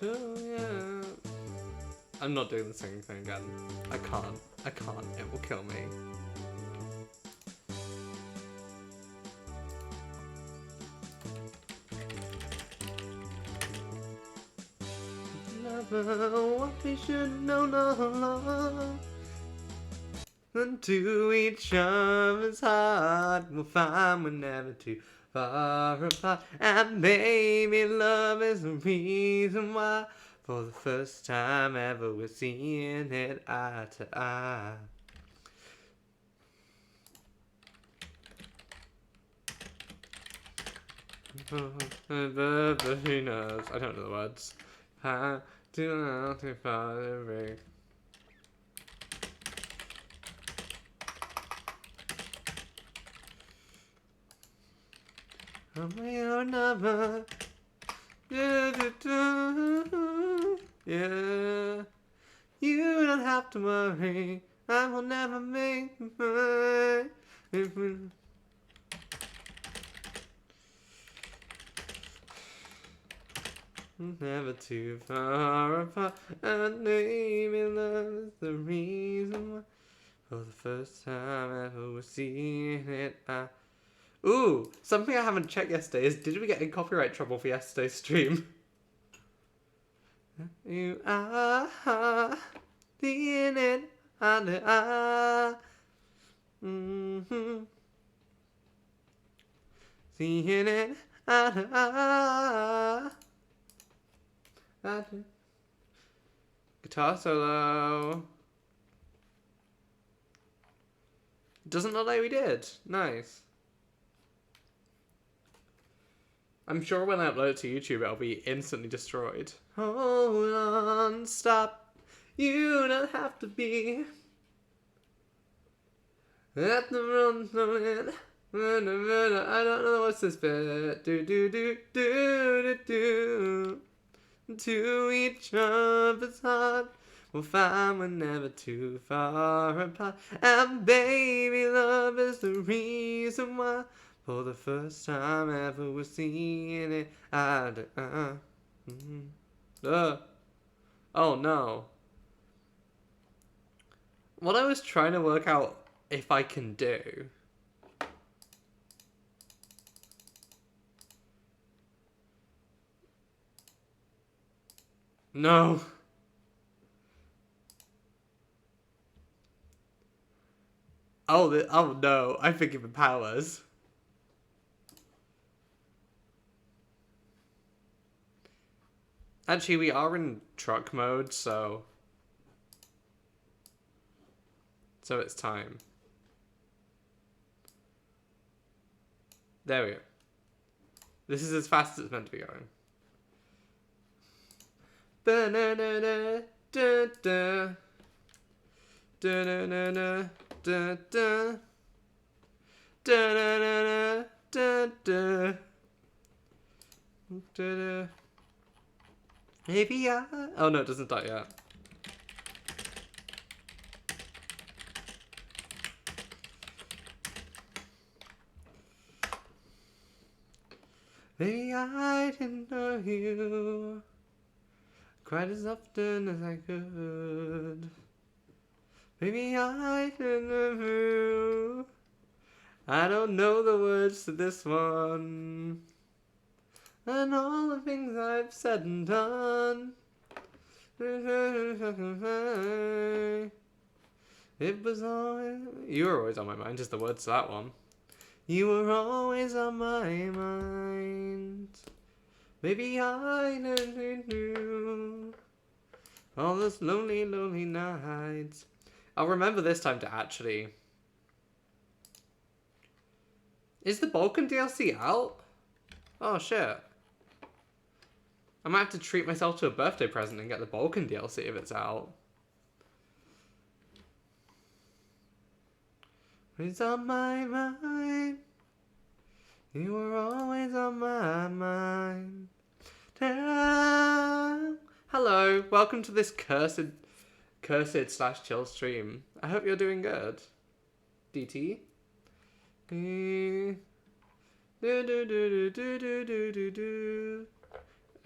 Yeah. I'm not doing the singing thing again. I can't. It will kill me. What we should know no long. Into each other's heart, we'll find we're never too far apart. And baby, love is the reason why. For the first time ever, we're seeing it eye to eye. But who knows? I don't know the words. How do not to father break. Or never. Yeah. You don't have to worry. I will never make mine. Never too far apart. And maybe love is the reason why. For the first time ever, we're seeing it. Ooh, something I haven't checked yesterday is, did we get in copyright trouble for yesterday's stream? You are seeing it under seeing it under guitar solo. Doesn't look like we did. Nice. I'm sure when I upload it to YouTube, it'll be instantly destroyed. Hold on, stop. You don't have to be at the run limit. I don't know what's this bit. Do. To each other's heart, we'll find we're never too far apart. And baby, love is the reason why. For the first time ever, we're seeing it. Oh no. What I was trying to work out if I can do. No. Oh no, I've been given powers. Actually, we are in truck mode, so it's time. There we go. This is as fast as it's meant to be going. Maybe oh no, it doesn't start yet. Maybe I didn't know you quite as often as I could. Maybe I didn't know you. I don't know the words to this one. And all the things I've said and done. It was always... You were always on my mind, just the words to that one. You were always on my mind. Maybe I never knew. All those lonely, lonely nights. I'll remember this time to actually... Is the Balkan DLC out? Oh shit. I might have to treat myself to a birthday present and get the Balkan DLC if it's out. It's on my mind. You were always on my mind. Hello, welcome to this cursed / chill stream. I hope you're doing good. DT.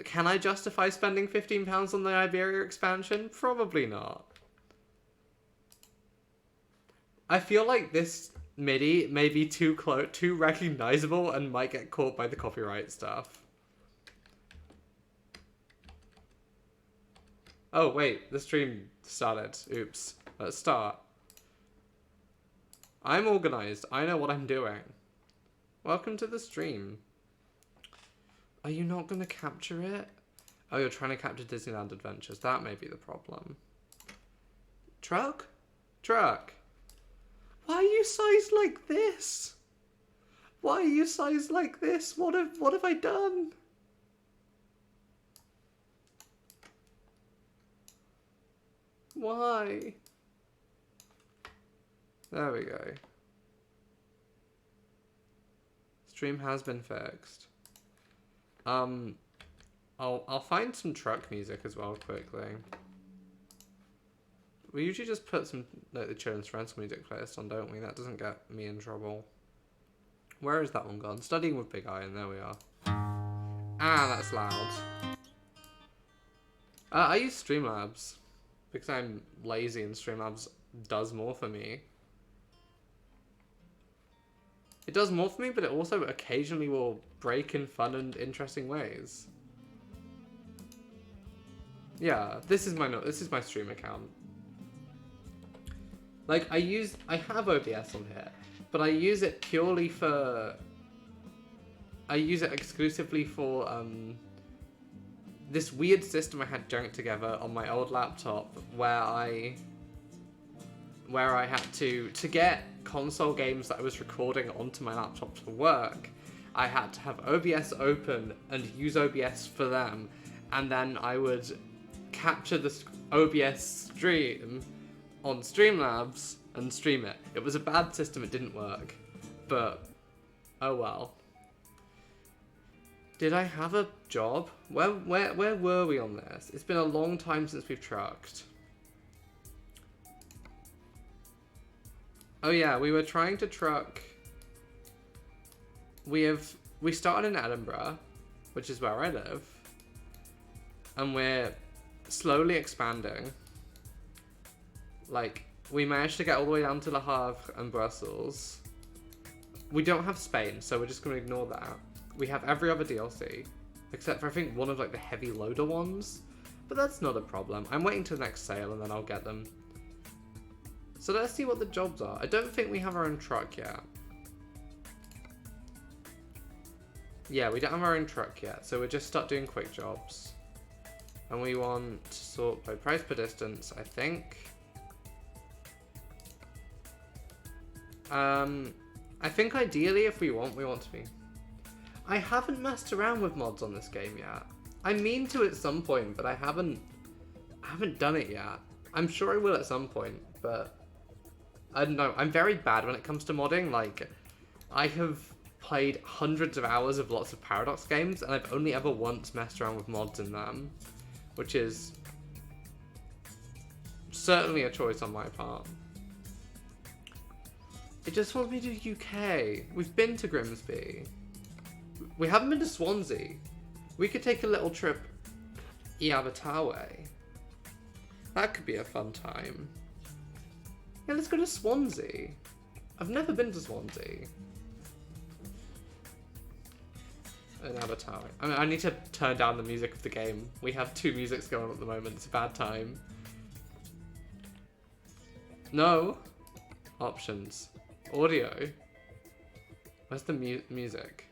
Can I justify spending £15 on the Iberia expansion? Probably not. I feel like this MIDI may be too recognizable and might get caught by the copyright stuff. Oh, wait, the stream started. Oops. Let's start. I'm organized. I know what I'm doing. Welcome to the stream. Are you not going to capture it? Oh, you're trying to capture Disneyland Adventures. That may be the problem. Truck? Truck. Why are you sized like this? Why are you sized like this? What have I done? Why? There we go. Stream has been fixed. I'll find some truck music as well quickly. We usually just put some like the Children's Rental music playlist on, don't we? That doesn't get me in trouble. Where is that one gone? Studying with Big Eye, and there we are. Ah, that's loud. I use Streamlabs because I'm lazy and Streamlabs does more for me. It does more for me, but it also occasionally will break in fun and interesting ways. Yeah, this is my stream account. Like I have OBS on here, but I use it purely for. I use it exclusively for this weird system I had junked together on my old laptop, where I had to get console games that I was recording onto my laptop to work. I had to have OBS open and use OBS for them, and then I would capture the OBS stream on Streamlabs and stream it. It was a bad system, it didn't work, but oh well. Did I have a job? Where were we on this? It's been a long time since we've trucked. Oh yeah, we were trying to truck. We started in Edinburgh, which is where I live, and we're slowly expanding. Like, we managed to get all the way down to Le Havre and Brussels. We don't have Spain, so we're just going to ignore that. We have every other DLC, except for I think one of like the heavy loader ones, but that's not a problem. I'm waiting till the next sale and then I'll get them. So let's see what the jobs are. I don't think we have our own truck yet. Yeah, we don't have our own truck yet, so we'll just start doing quick jobs. And we want to sort by price per distance, I think. I think ideally if we want to be. I haven't messed around with mods on this game yet. I mean to at some point, but I haven't done it yet. I'm sure I will at some point, but I don't know. I'm very bad when it comes to modding. Like, I have played hundreds of hours of lots of Paradox games, and I've only ever once messed around with mods in them, which is certainly a choice on my part. It just wants me to do UK. We've been to Grimsby. We haven't been to Swansea. We could take a little trip Iabatawe. That could be a fun time. Yeah, let's go to Swansea. I've never been to Swansea. And Iabatawe. I mean, I need to turn down the music of the game. We have two musics going on at the moment. It's a bad time. No. Options. Audio. Where's the music?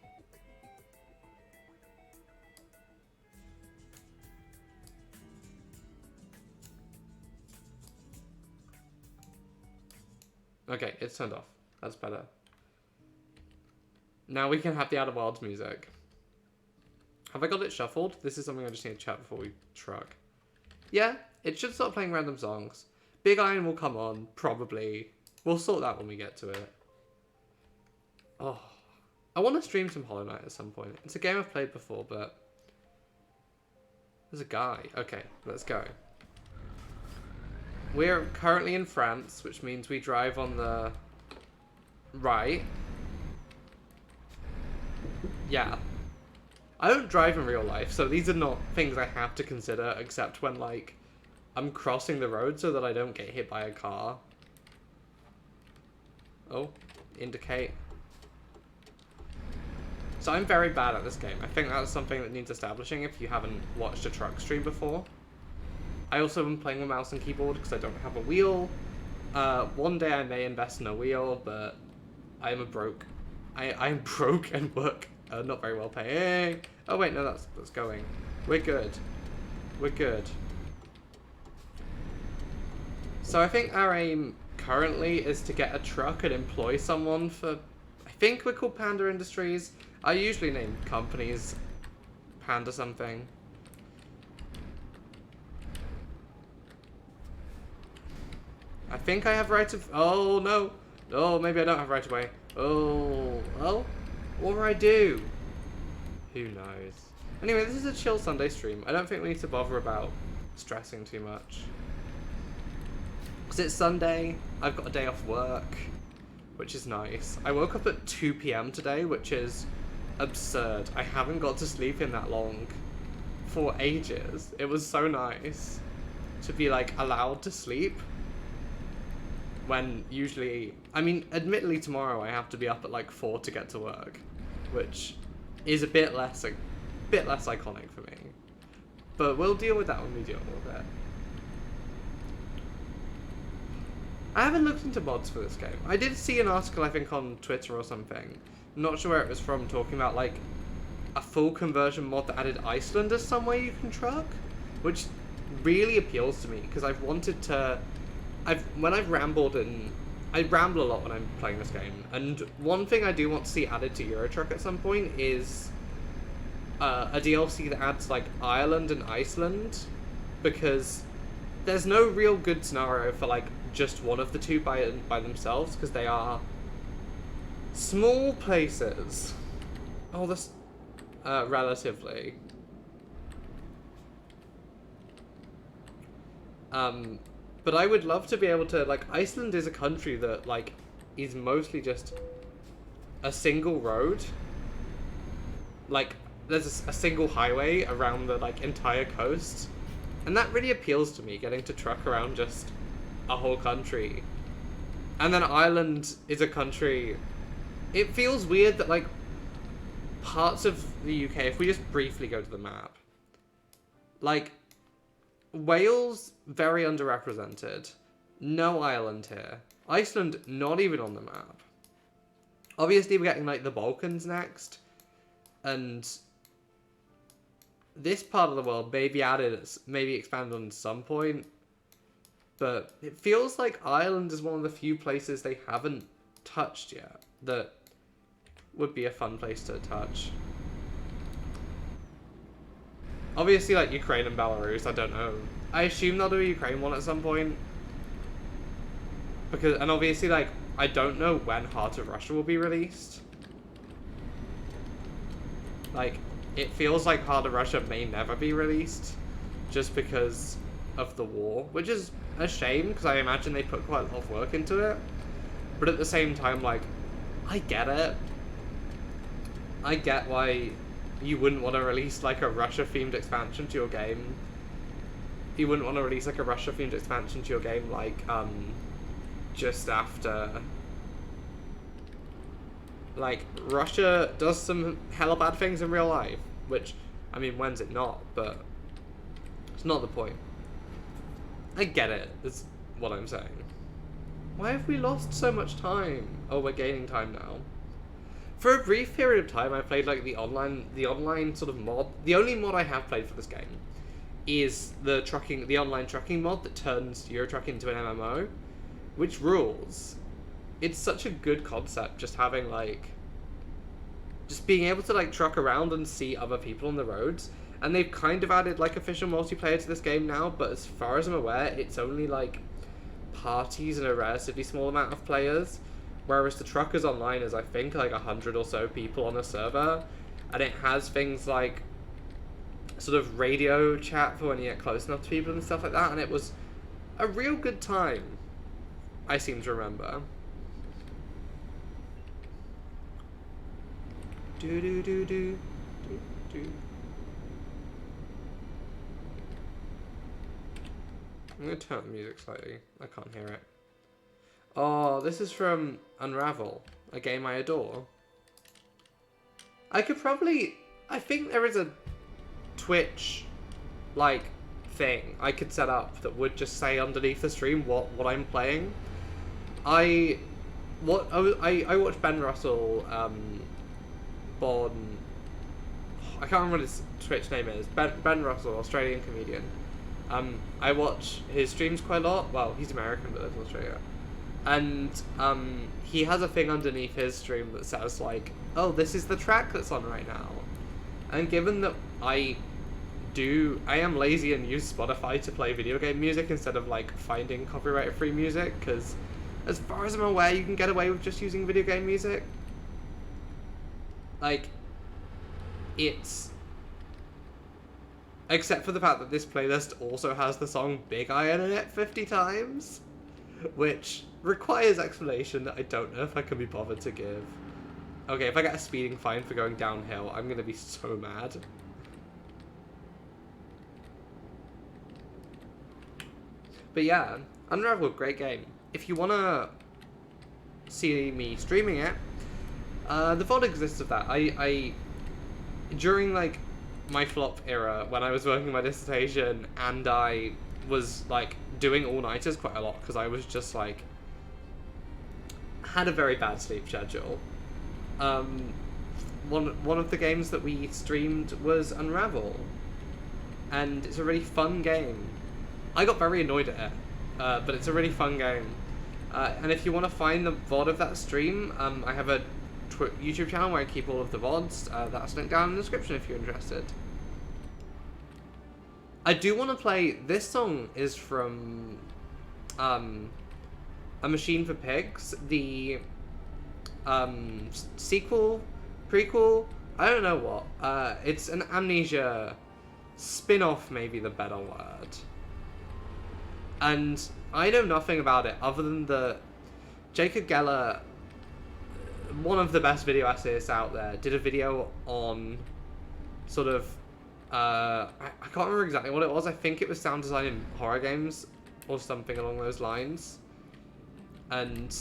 Okay, it's turned off. That's better. Now we can have the Outer Wilds music. Have I got it shuffled? This is something I just need to chat before we truck. Yeah, it should start playing random songs. Big Iron will come on, probably. We'll sort that when we get to it. Oh, I want to stream some Hollow Knight at some point. It's a game I've played before, but there's a guy. Okay, let's go. We're currently in France, which means we drive on the right. Yeah. I don't drive in real life, so these are not things I have to consider, except when, like, I'm crossing the road so that I don't get hit by a car. Oh, indicate. So I'm very bad at this game. I think that's something that needs establishing if you haven't watched a truck stream before. I also am playing with mouse and keyboard because I don't have a wheel. One day I may invest in a wheel, but I'm broke and work not very well paying. Oh wait, no, that's going. We're good. We're good. So I think our aim currently is to get a truck and employ someone for, I think we're called Panda Industries. I usually name companies Panda something. I think I have right of... Oh, no. Oh, maybe I don't have right of way. Oh, well, or I do. Who knows? Anyway, this is a chill Sunday stream. I don't think we need to bother about stressing too much. Because it's Sunday, I've got a day off work, which is nice. I woke up at 2 PM today, which is absurd. I haven't got to sleep in that long for ages. It was so nice to be, like, allowed to sleep. When usually, I mean, admittedly tomorrow I have to be up at like 4 to get to work, which is a bit less iconic for me. But we'll deal with that when we deal with it. I haven't looked into mods for this game. I did see an article, I think, on Twitter or something. I'm not sure where it was from, talking about like a full conversion mod that added Iceland as somewhere you can truck, which really appeals to me because I've wanted to. When I've rambled, and I ramble a lot when I'm playing this game, and one thing I do want to see added to Euro Truck at some point is a DLC that adds like Ireland and Iceland, because there's no real good scenario for like just one of the two by themselves, because they are small places. Oh, this relatively. But I would love to be able to, like, Iceland is a country that, like, is mostly just a single road. Like, there's a single highway around the, like, entire coast. And that really appeals to me, getting to truck around just a whole country. And then Ireland is a country... It feels weird that, like, parts of the UK, if we just briefly go to the map, like... Wales, very underrepresented. No Ireland here. Iceland, not even on the map. Obviously, we're getting, like, the Balkans next. And this part of the world may be added, maybe expanded on some point. But it feels like Ireland is one of the few places they haven't touched yet that would be a fun place to touch. Obviously, like, Ukraine and Belarus, I don't know. I assume they'll do a Ukraine one at some point. And obviously, like, I don't know when Heart of Russia will be released. Like, it feels like Heart of Russia may never be released, just because of the war. Which is a shame, because I imagine they put quite a lot of work into it. But at the same time, like, I get it. I get why... You wouldn't want to release, like, a Russia-themed expansion to your game. You wouldn't want to release, like, a Russia-themed expansion to your game, like, just after... Like, Russia does some hella bad things in real life, which, I mean, when's it not? But it's not the point. I get it, is what I'm saying. Why have we lost so much time? Oh, we're gaining time now. For a brief period of time, I played, like, the online sort of mod. The only mod I have played for this game is the online trucking mod that turns Euro Truck into an MMO, which rules. It's such a good concept, just having, like, just being able to, like, truck around and see other people on the roads. And they've kind of added, like, official multiplayer to this game now, but as far as I'm aware, it's only, like, parties and a relatively small amount of players. Whereas the Truckers Online is, I think, like 100 or so people on a server. And it has things like sort of radio chat for when you get close enough to people and stuff like that. And it was a real good time, I seem to remember. Do do do do. I'm gonna turn up the music slightly. I can't hear it. Oh, this is from Unravel, a game I adore. I could probably... I think there is a Twitch, like, thing I could set up that would just say underneath the stream what I'm playing. I watched Ben Russell, Bon... I can't remember what his Twitch name is. Ben Russell, Australian comedian. I watch his streams quite a lot. Well, he's American but lives in Australia. And he has a thing underneath his stream that says, like, oh, this is the track that's on right now. And given that I am lazy and use Spotify to play video game music instead of, like, finding copyright-free music, because as far as I'm aware, you can get away with just using video game music. Like, it's... Except for the fact that this playlist also has the song Big Iron in it 50 times, which requires explanation that I don't know if I can be bothered to give. Okay, if I get a speeding fine for going downhill, I'm gonna be so mad. But yeah, Unravel, great game. If you wanna see me streaming it, the VOD exists of that. I during, like, my flop era, when I was working my dissertation, and I was, like, doing all-nighters quite a lot, because I was just, like, had a very bad sleep schedule. One of the games that we streamed was Unravel, and it's a really fun game. I got very annoyed at it, but it's a really fun game. And if you want to find the VOD of that stream, I have a YouTube channel where I keep all of the VODs. That's linked down in the description if you're interested. I do want to play... This song is from A Machine for Pigs, the sequel, prequel, I don't know what. It's an Amnesia spin-off, maybe the better word. And I know nothing about it other than that Jacob Geller, one of the best video essayists out there, did a video on sort of I can't remember exactly what it was. I think it was sound design in horror games or something along those lines, and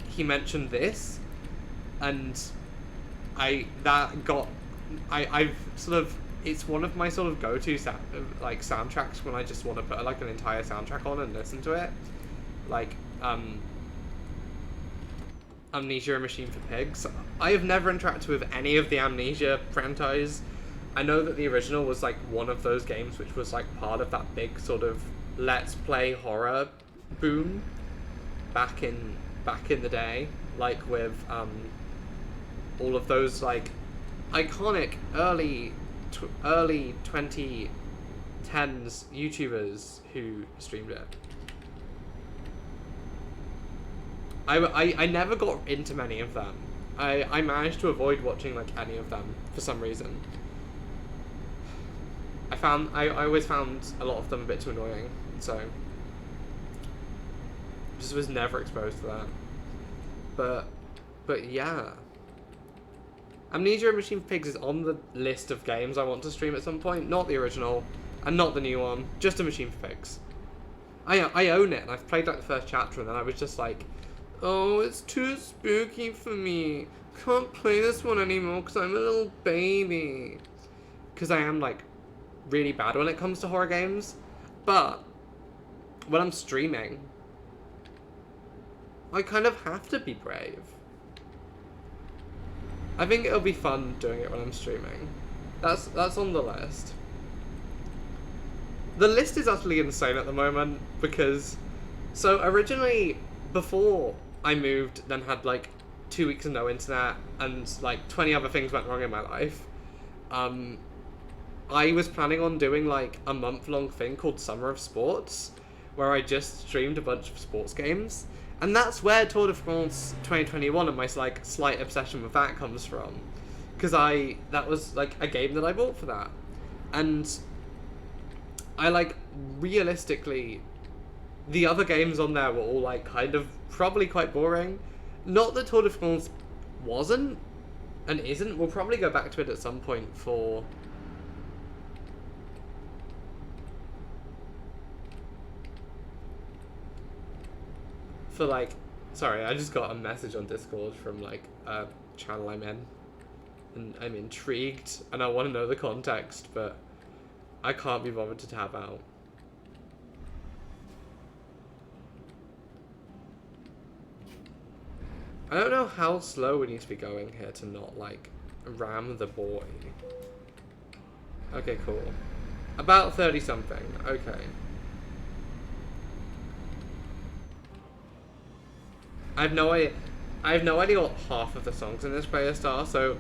he mentioned this, and I've sort of, it's one of my sort of go-to soundtracks when I just want to put like an entire soundtrack on and listen to it, like Amnesia: A Machine for Pigs. I have never interacted with any of the Amnesia franchise. I know that the original was like one of those games which was like part of that big sort of let's play horror boom back in the day, like with all of those like iconic early 2010s YouTubers who streamed it. I never got into many of them. I managed to avoid watching like any of them for some reason. I always found a lot of them a bit too annoying, so just was never exposed to that. But yeah, Amnesia: A Machine for Pigs is on the list of games I want to stream at some point. Not the original, and not the new one. Just A Machine for Pigs. I own it, and I've played like the first chapter, and then I was just like, oh, it's too spooky for me. Can't play this one anymore because I'm a little baby. Because I am like really bad when it comes to horror games, but when I'm streaming, I kind of have to be brave. I think it'll be fun doing it when I'm streaming. That's on the list. The list is utterly insane at the moment because, so originally, before I moved, then had like 2 weeks of no internet and like 20 other things went wrong in my life, I was planning on doing like a month-long thing called Summer of Sports, where I just streamed a bunch of sports games. And that's where Tour de France 2021 and my like slight obsession with that comes from. Because that was like a game that I bought for that. And I like, realistically, the other games on there were all like kind of probably quite boring. Not that Tour de France wasn't, and isn't. We'll probably go back to it at some point for... like... Sorry, I just got a message on Discord from, like, a channel I'm in. And I'm intrigued, and I want to know the context, but I can't be bothered to tab out. I don't know how slow we need to be going here to not, like, ram the boy. Okay, cool. About 30-something. Okay. I have no idea what half of the songs in this playlist are, so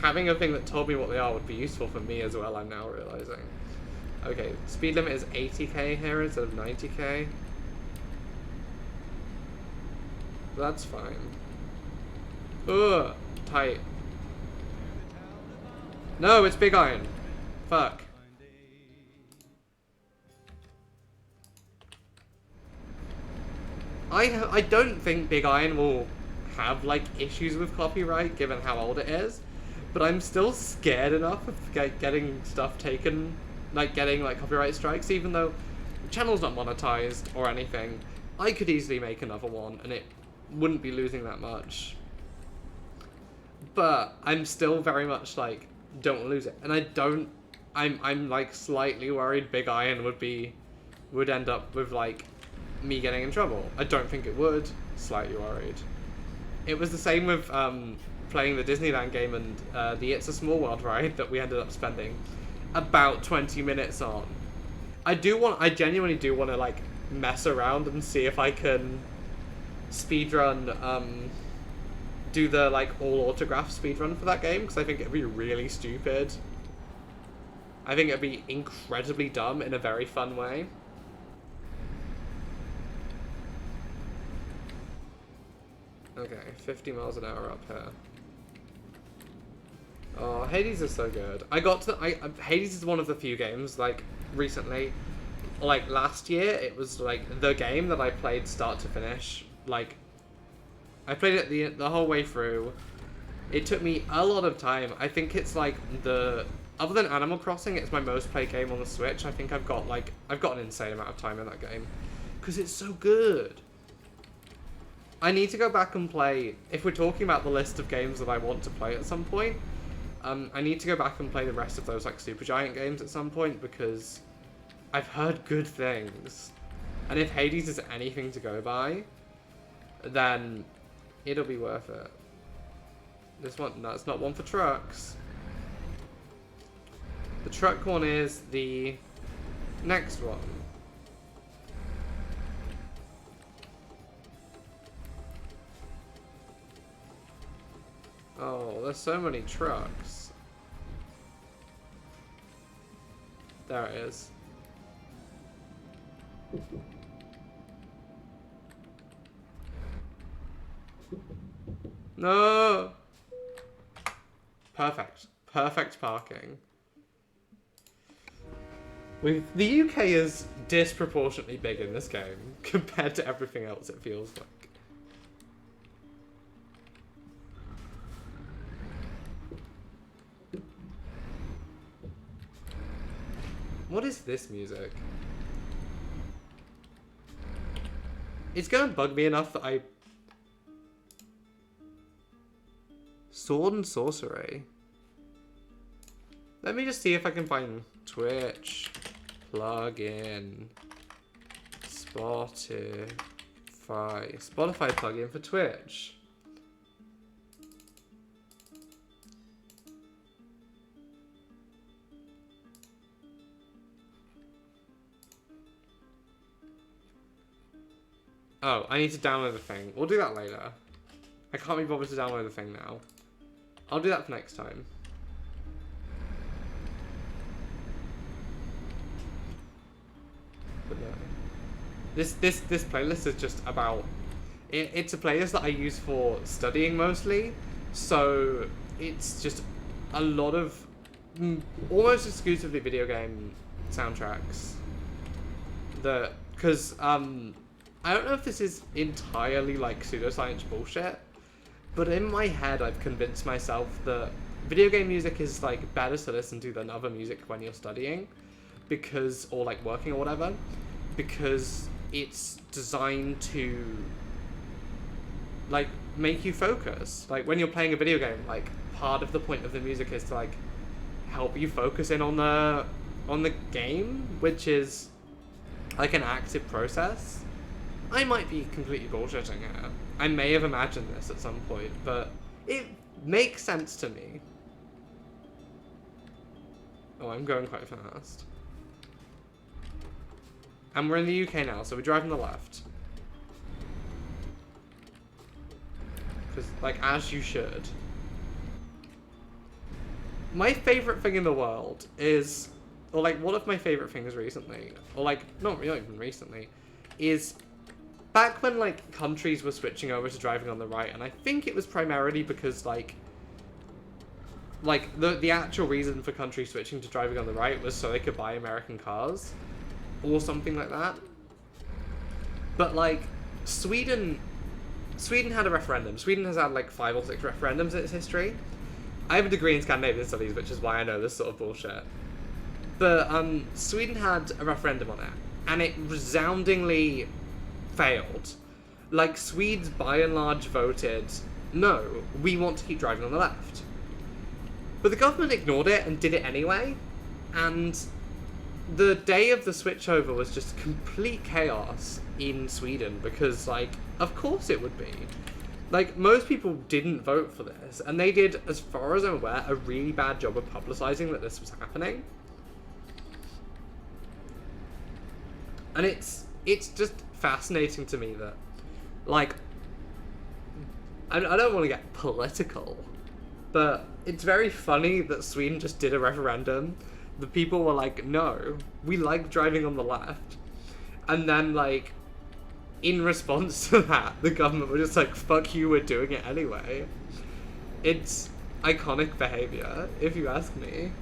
having a thing that told me what they are would be useful for me as well, I'm now realizing. Okay, speed limit is 80k here instead of 90k. That's fine. Ugh, tight. No, it's Big Iron. Fuck. I don't think Big Iron will have, like, issues with copyright, given how old it is. But I'm still scared enough of getting stuff taken, like, getting, like, copyright strikes, even though the channel's not monetized or anything. I could easily make another one, and it wouldn't be losing that much. But I'm still very much, like, don't lose it. And I don't... I'm like, slightly worried Big Iron would end up with, like, me getting in trouble. I don't think it would. Slightly worried. It was the same with playing the Disneyland game and the It's a Small World ride that we ended up spending about 20 minutes on. I genuinely do want to, like, mess around and see if I can speedrun, do the, like, all autograph speedrun for that game, because I think it'd be really stupid. I think it'd be incredibly dumb in a very fun way. Okay, 50 miles an hour up here. Oh, Hades is so good. Hades is one of the few games, like, recently, like, last year, it was, like, the game that I played start to finish. Like, I played it the whole way through. It took me a lot of time. I think it's, like, other than Animal Crossing, it's my most played game on the Switch. I think I've got an insane amount of time in that game. Because it's so good. I need to go back and play, if we're talking about the list of games that I want to play at some point, I need to go back and play the rest of those, like, Supergiant games at some point, because I've heard good things. And if Hades is anything to go by, then it'll be worth it. This one, that's not one for trucks. The truck one is the next one. Oh, there's so many trucks. There it is. No! Perfect. Perfect parking. The UK is disproportionately big in this game compared to everything else, it feels like. What is this music? It's gonna bug me enough that I... Sword and Sorcery. Let me just see if I can find Twitch plugin. Spotify plugin for Twitch. Oh, I need to download the thing. We'll do that later. I can't be bothered to download the thing now. I'll do that for next time. But no. This playlist is just about... It's a playlist that I use for studying mostly. So it's just a lot of almost exclusively video game soundtracks. Because I don't know if this is entirely, like, pseudoscience bullshit, But in my head, I've convinced myself that video game music is like better to listen to than other music when you're studying, because, or like working or whatever, because it's designed to like make you focus. Like when you're playing a video game, like part of the point of the music is to like help you focus in on the game, which is like an active process. I might be completely bullshitting here. I may have imagined this at some point, but it makes sense to me. Oh, I'm going quite fast. And we're in the UK now, so we drive on the left. Because, like, as you should. My favourite thing in the world is, or like, one of my favourite things recently, or like, not even recently, is back when, like, countries were switching over to driving on the right, and I think it was primarily because, like the actual reason for countries switching to driving on the right was so they could buy American cars, or something like that. But, like, Sweden had a referendum. Sweden has had, like, 5 or 6 referendums in its history. I have a degree in Scandinavian studies, which is why I know this sort of bullshit. But, Sweden had a referendum on it, and it resoundingly failed. Like, Swedes by and large voted, no, we want to keep driving on the left. But the government ignored it and did it anyway, and the day of the switchover was just complete chaos in Sweden, because, like, of course it would be. Like, most people didn't vote for this, and they did, as far as I'm aware, a really bad job of publicizing that this was happening. And it's just fascinating to me that, like, I don't want to get political, but it's very funny that Sweden just did a referendum. The people were like, no, we like driving on the left. And then, like, in response to that, the government were just like, fuck you, we're doing it anyway. It's iconic behaviour, if you ask me.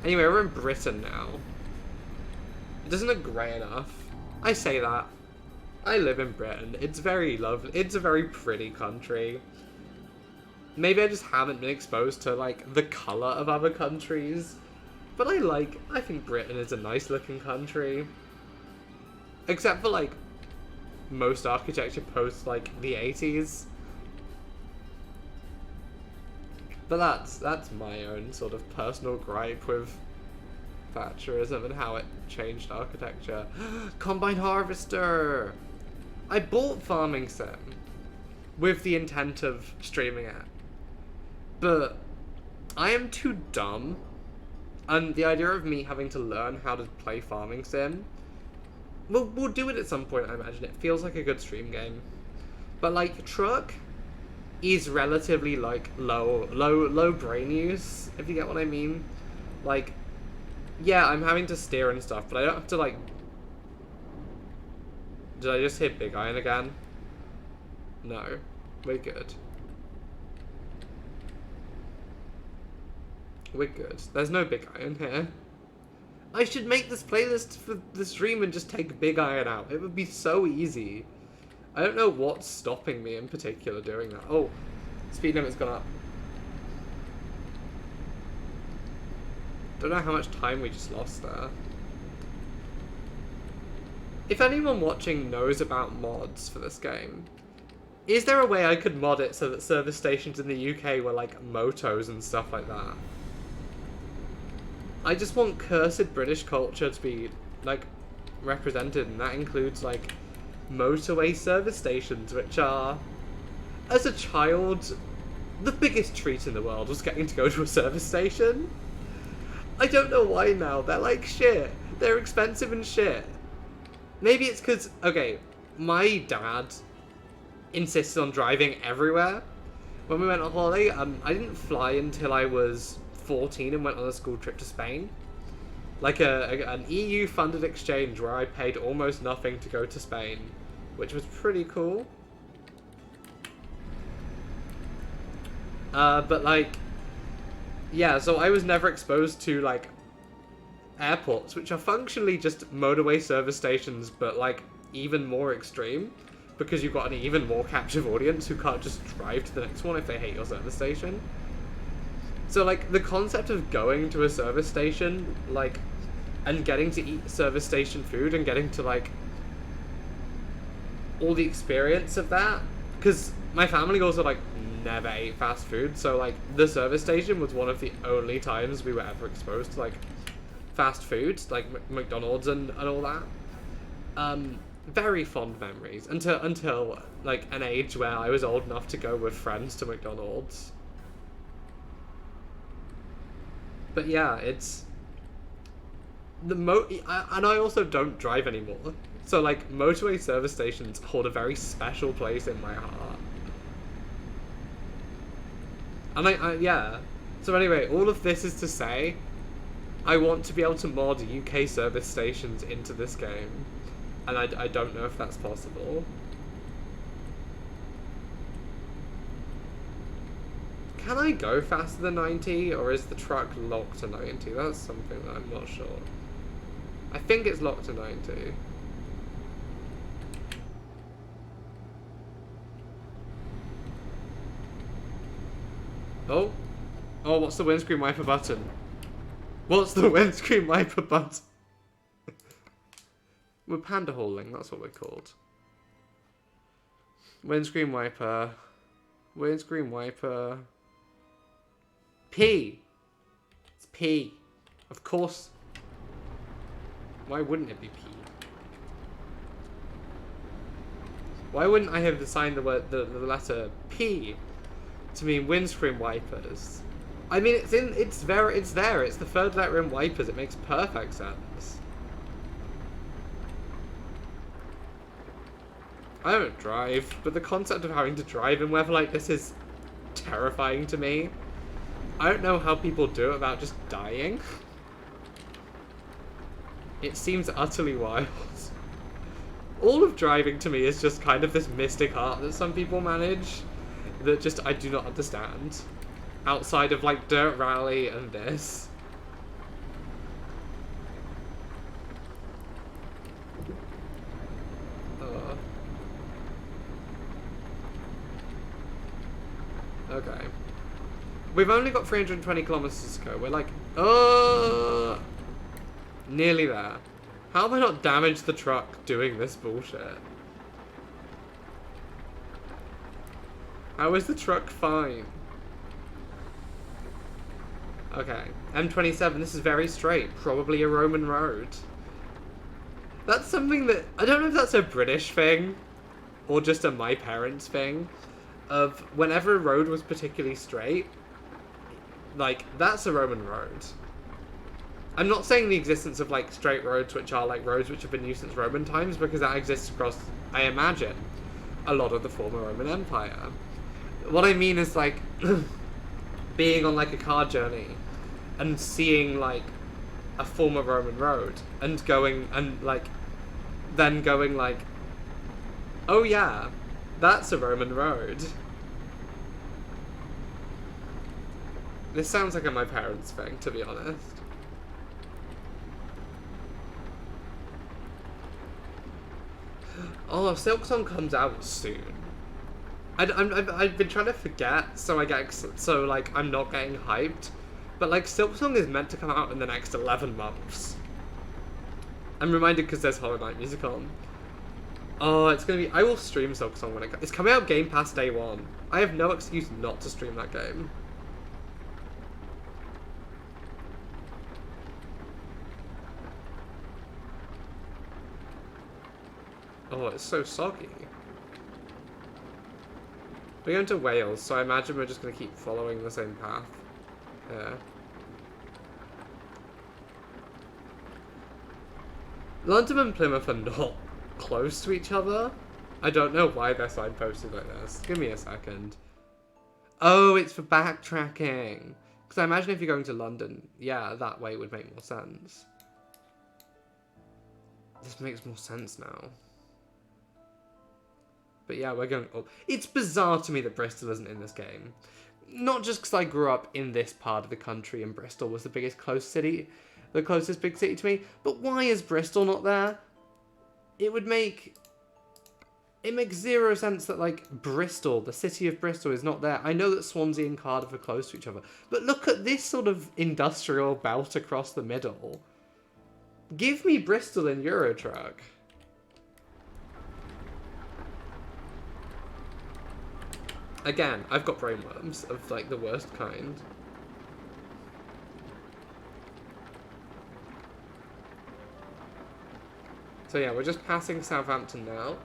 Anyway, we're in Britain now. It doesn't look grey enough. I say that. I live in Britain. It's very lovely. It's a very pretty country. Maybe I just haven't been exposed to, like, the colour of other countries. But I think Britain is a nice looking country. Except for, like, most architecture post, like, the 80s. But that's my own sort of personal gripe with Thatcherism and how it changed architecture. Combine Harvester! I bought Farming Sim with the intent of streaming it. But I am too dumb. And the idea of me having to learn how to play Farming Sim, we'll do it at some point, I imagine. It feels like a good stream game. But, like, Truck is relatively, like, low brain use, if you get what I mean. Like, yeah, I'm having to steer and stuff, but I don't have to, like... Did I just hit Big Iron again? No. We're good. We're good. There's no Big Iron here. I should make this playlist for the stream and just take Big Iron out. It would be so easy. I don't know what's stopping me in particular doing that. Oh, speed limit's gone up. Don't know how much time we just lost there. If anyone watching knows about mods for this game, is there a way I could mod it so that service stations in the UK were like motos and stuff like that? I just want cursed British culture to be, like, represented, and that includes, like, motorway service stations, which are, as a child, the biggest treat in the world was getting to go to a service station. I don't know why now. They're like shit. They're expensive and shit. Maybe it's because, okay, my dad insisted on driving everywhere. When we went on holiday, I didn't fly until I was 14 and went on a school trip to Spain. Like an EU-funded exchange where I paid almost nothing to go to Spain, which was pretty cool. But, like, yeah, so I was never exposed to, like, airports, which are functionally just motorway service stations, but, like, even more extreme. because you've got an even more captive audience who can't just drive to the next one if they hate your service station. So, like, the concept of going to a service station, like, and getting to eat service station food and getting to, like, all the experience of that, because my family also, like, never ate fast food, so, like, the service station was one of the only times we were ever exposed to, like, fast food, like McDonald's and all that. Very fond memories until like an age where I was old enough to go with friends to McDonald's. But yeah, it's and I also don't drive anymore, so like motorway service stations hold a very special place in my heart. And yeah. So anyway, all of this is to say, I want to be able to mod UK service stations into this game. And I don't know if that's possible. Can I go faster than 90, or is the truck locked to 90? That's something that I'm not sure. I think it's locked to 90. Oh, what's the windscreen wiper button? What's the windscreen wiper button? We're panda hauling, that's what we're called. Windscreen wiper. Windscreen wiper. P. It's P. Of course. Why wouldn't it be P? Why wouldn't I have assigned the letter P to mean windscreen wipers? I mean, it's there. It's the third letter in wipers. It makes perfect sense. I don't drive, but the concept of having to drive in weather like this is terrifying to me. I don't know how people do it without just dying. It seems utterly wild. All of driving to me is just kind of this mystic art that some people manage that just I do not understand. Outside of like Dirt Rally and this. Okay. We've only got 320 kilometers to go. We're like, nearly there. How have I not damaged the truck doing this bullshit? How is the truck fine? Okay. M27, this is very straight. Probably a Roman road. That's something that... I don't know if that's a British thing or just a my parents thing. Of whenever a road was particularly straight, like, that's a Roman road. I'm not saying the existence of, like, straight roads which are, like, roads which have been used since Roman times, because that exists across, I imagine, a lot of the former Roman Empire. What I mean is, like, being on, like, a car journey and seeing, like, a former Roman road and going, and, like, then going, like, oh yeah, that's a Roman road. This sounds like a my parents thing, to be honest. Oh, Silk Song comes out soon. I've been trying to forget, so like I'm not getting hyped. But like Silk Song is meant to come out in the next 11 months. I'm reminded because there's Hollow Knight music on. Oh, it's gonna be. I will stream Silk Song when it's coming out Game Pass day one. I have no excuse not to stream that game. Oh, it's so soggy. We're going to Wales, so I imagine we're just going to keep following the same path. Yeah. London and Plymouth are not close to each other. I don't know why they're signposted like this. Give me a second. Oh, it's for backtracking. Because I imagine if you're going to London, yeah, that way would make more sense. This makes more sense now. But yeah, we're going up. It's bizarre to me that Bristol isn't in this game. Not just because I grew up in this part of the country and Bristol was the biggest the closest big city to me, but why is Bristol not there? It would make it makes zero sense that, like, Bristol, the city of Bristol, is not there. I know that Swansea and Cardiff are close to each other, but look at this sort of industrial belt across the middle. Give me Bristol in Euro Truck. Again, I've got brainworms of, like, the worst kind. So yeah, we're just passing Southampton now.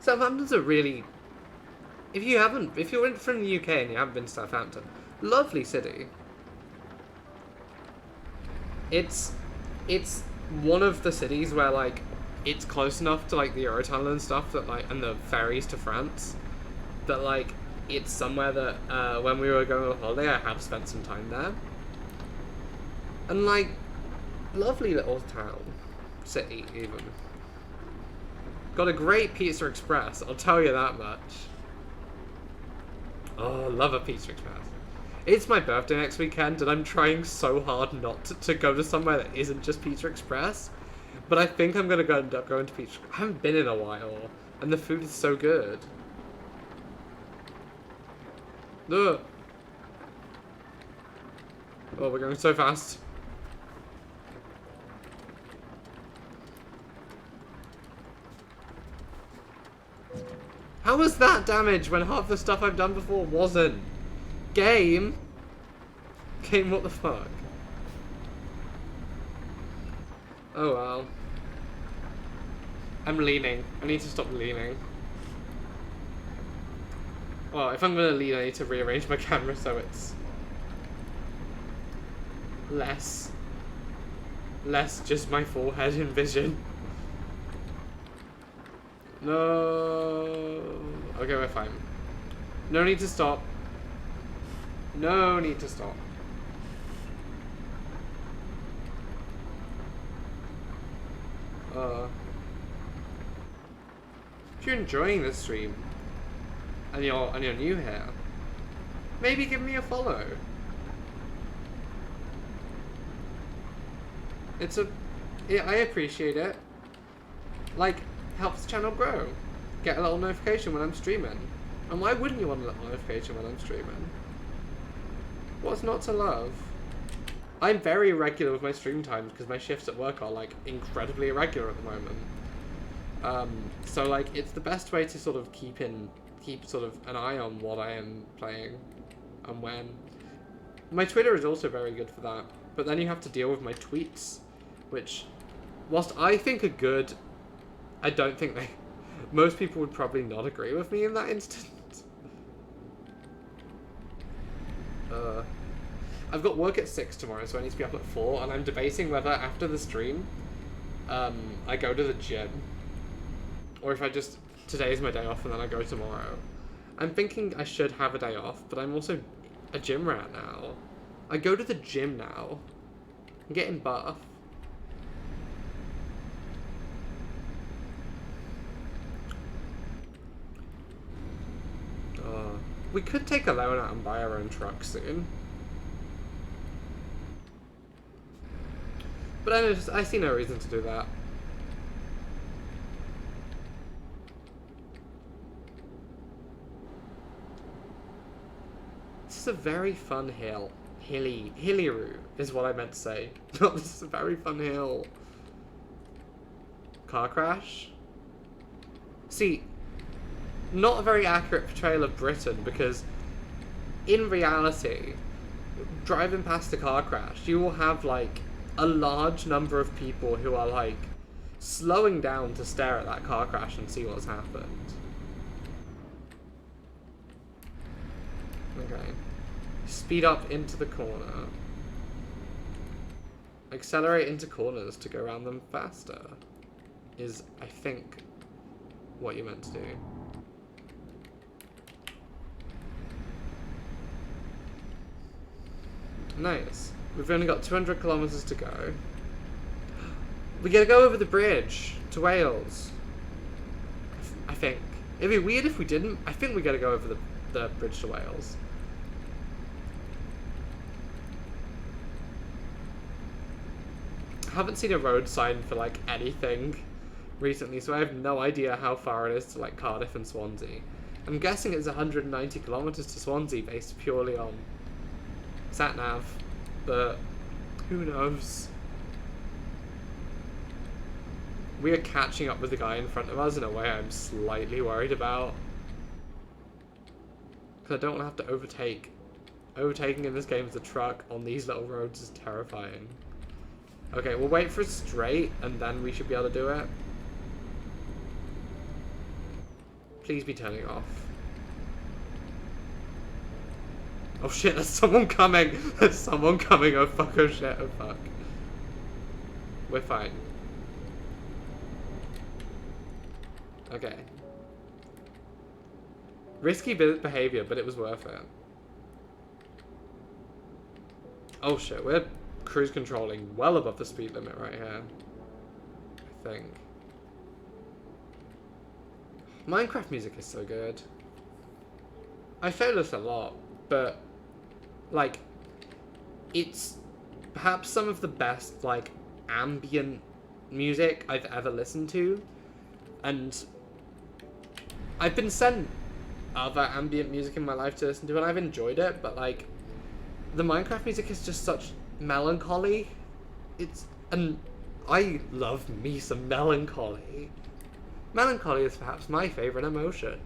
Southampton's a really... If you're from the UK and you haven't been to Southampton, lovely city. It's one of the cities where, like, it's close enough to, like, the Eurotunnel and stuff that, like, and the ferries to France, that, like, it's somewhere that, when we were going on holiday, I have spent some time there. And, like, lovely little town. City, even. Got a great Pizza Express, I'll tell you that much. Oh, love a Pizza Express. It's my birthday next weekend, and I'm trying so hard not to go to somewhere that isn't just Pizza Express. But I think I'm going to end up going to Pizza Express. I haven't been in a while, and the food is so good. Ugh. Oh, we're going so fast. How was that damage when half the stuff I've done before wasn't? Game? Game, what the fuck? Oh well. I'm leaning. I need to stop leaning. Well, if I'm gonna lean, I need to rearrange my camera so it's less just my forehead in vision. No. Okay, we're fine. No need to stop. No need to stop. If you're enjoying this stream and you're new here, maybe give me a follow. I appreciate it. Like, helps the channel grow. Get a little notification when I'm streaming. And why wouldn't you want a little notification when I'm streaming? What's not to love? I'm very irregular with my stream times because my shifts at work are, like, incredibly irregular at the moment. So, like, it's the best way to sort of keep sort of an eye on what I am playing and when. My Twitter is also very good for that, but then you have to deal with my tweets, which, whilst I think are good, I don't think most people would probably not agree with me in that instance. I've got work at 6 tomorrow, so I need to be up at 4, and I'm debating whether after the stream, I go to the gym, or if I just, today is my day off and then I go tomorrow. I'm thinking I should have a day off, but I'm also a gym rat now. I go to the gym now. I'm getting buff. We could take a loan out and buy our own truck soon. But I see no reason to do that. This is a very fun hill. Hilly route is what I meant to say. This is a very fun hill. Car crash? See, not a very accurate portrayal of Britain, because in reality, driving past a car crash, you will have, like, a large number of people who are, like, slowing down to stare at that car crash and see what's happened. Okay. Speed up into the corner. Accelerate into corners to go around them faster is, I think, what you meant to do. Nice. We've only got 200 kilometers to go. We gotta go over the bridge to Wales. I think. It'd be weird if we didn't. I think we gotta go over the bridge to Wales. I haven't seen a road sign for, like, anything recently, so I have no idea how far it is to like Cardiff and Swansea. I'm guessing it's 190 kilometers to Swansea based purely on sat nav, but who knows? We are catching up with the guy in front of us in a way I'm slightly worried about. Because I don't want to have to overtake. Overtaking in this game as a truck on these little roads is terrifying. Okay, we'll wait for a straight and then we should be able to do it. Please be turning off. Oh shit, there's someone coming! There's someone coming, oh fuck, oh shit, oh fuck. We're fine. Okay. Risky behavior, but it was worth it. Oh shit, we're cruise controlling well above the speed limit right here. I think. Minecraft music is so good. I say this a lot, but like, it's perhaps some of the best like ambient music I've ever listened to, and I've been sent other ambient music in my life to listen to and I've enjoyed it, but like the Minecraft music is just such melancholy. And I love me some melancholy. Melancholy is perhaps my favourite emotion.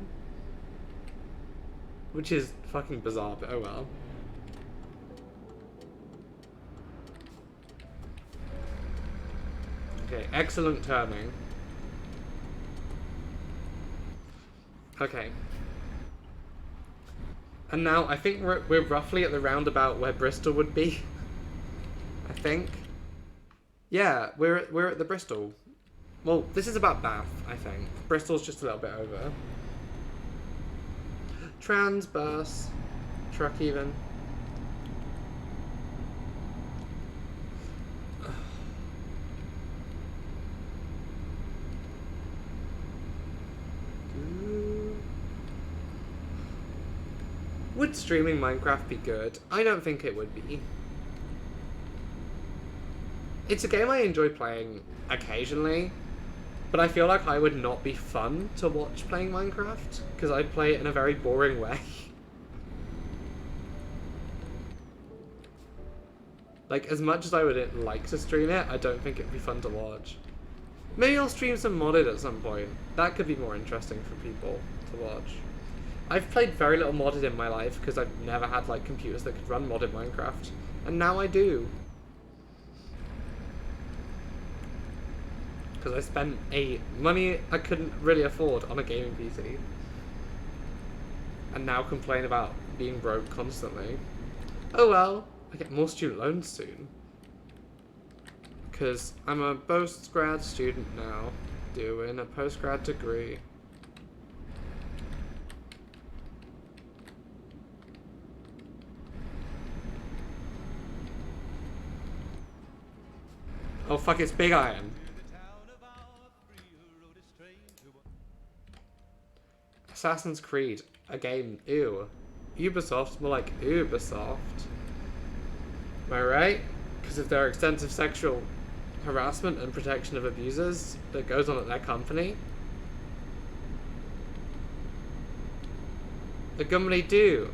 Which is fucking bizarre, but oh well. Okay, excellent turning. Okay. And now I think we're roughly at the roundabout where Bristol would be. I think. Yeah, we're at the Bristol. Well, this is about Bath, I think. Bristol's just a little bit over. Trans, bus, truck even. Would streaming Minecraft be good? I don't think it would be. It's a game I enjoy playing occasionally, but I feel like I would not be fun to watch playing Minecraft, because I play it in a very boring way. Like, as much as I would like to stream it, I don't think it'd be fun to watch. Maybe I'll stream some modded at some point. That could be more interesting for people to watch. I've played very little modded in my life because I've never had like computers that could run modded Minecraft, and now I do. Because I spent money I couldn't really afford on a gaming PC, and now complain about being broke constantly. Oh well, I get more student loans soon. Because I'm a postgrad student now, doing a postgrad degree. Oh fuck, it's Big Iron. Assassin's Creed, a game, ew. Ubisoft, more like Ubisoft. Am I right? Because of their extensive sexual harassment and protection of abusers that goes on at their company. The Gumley do.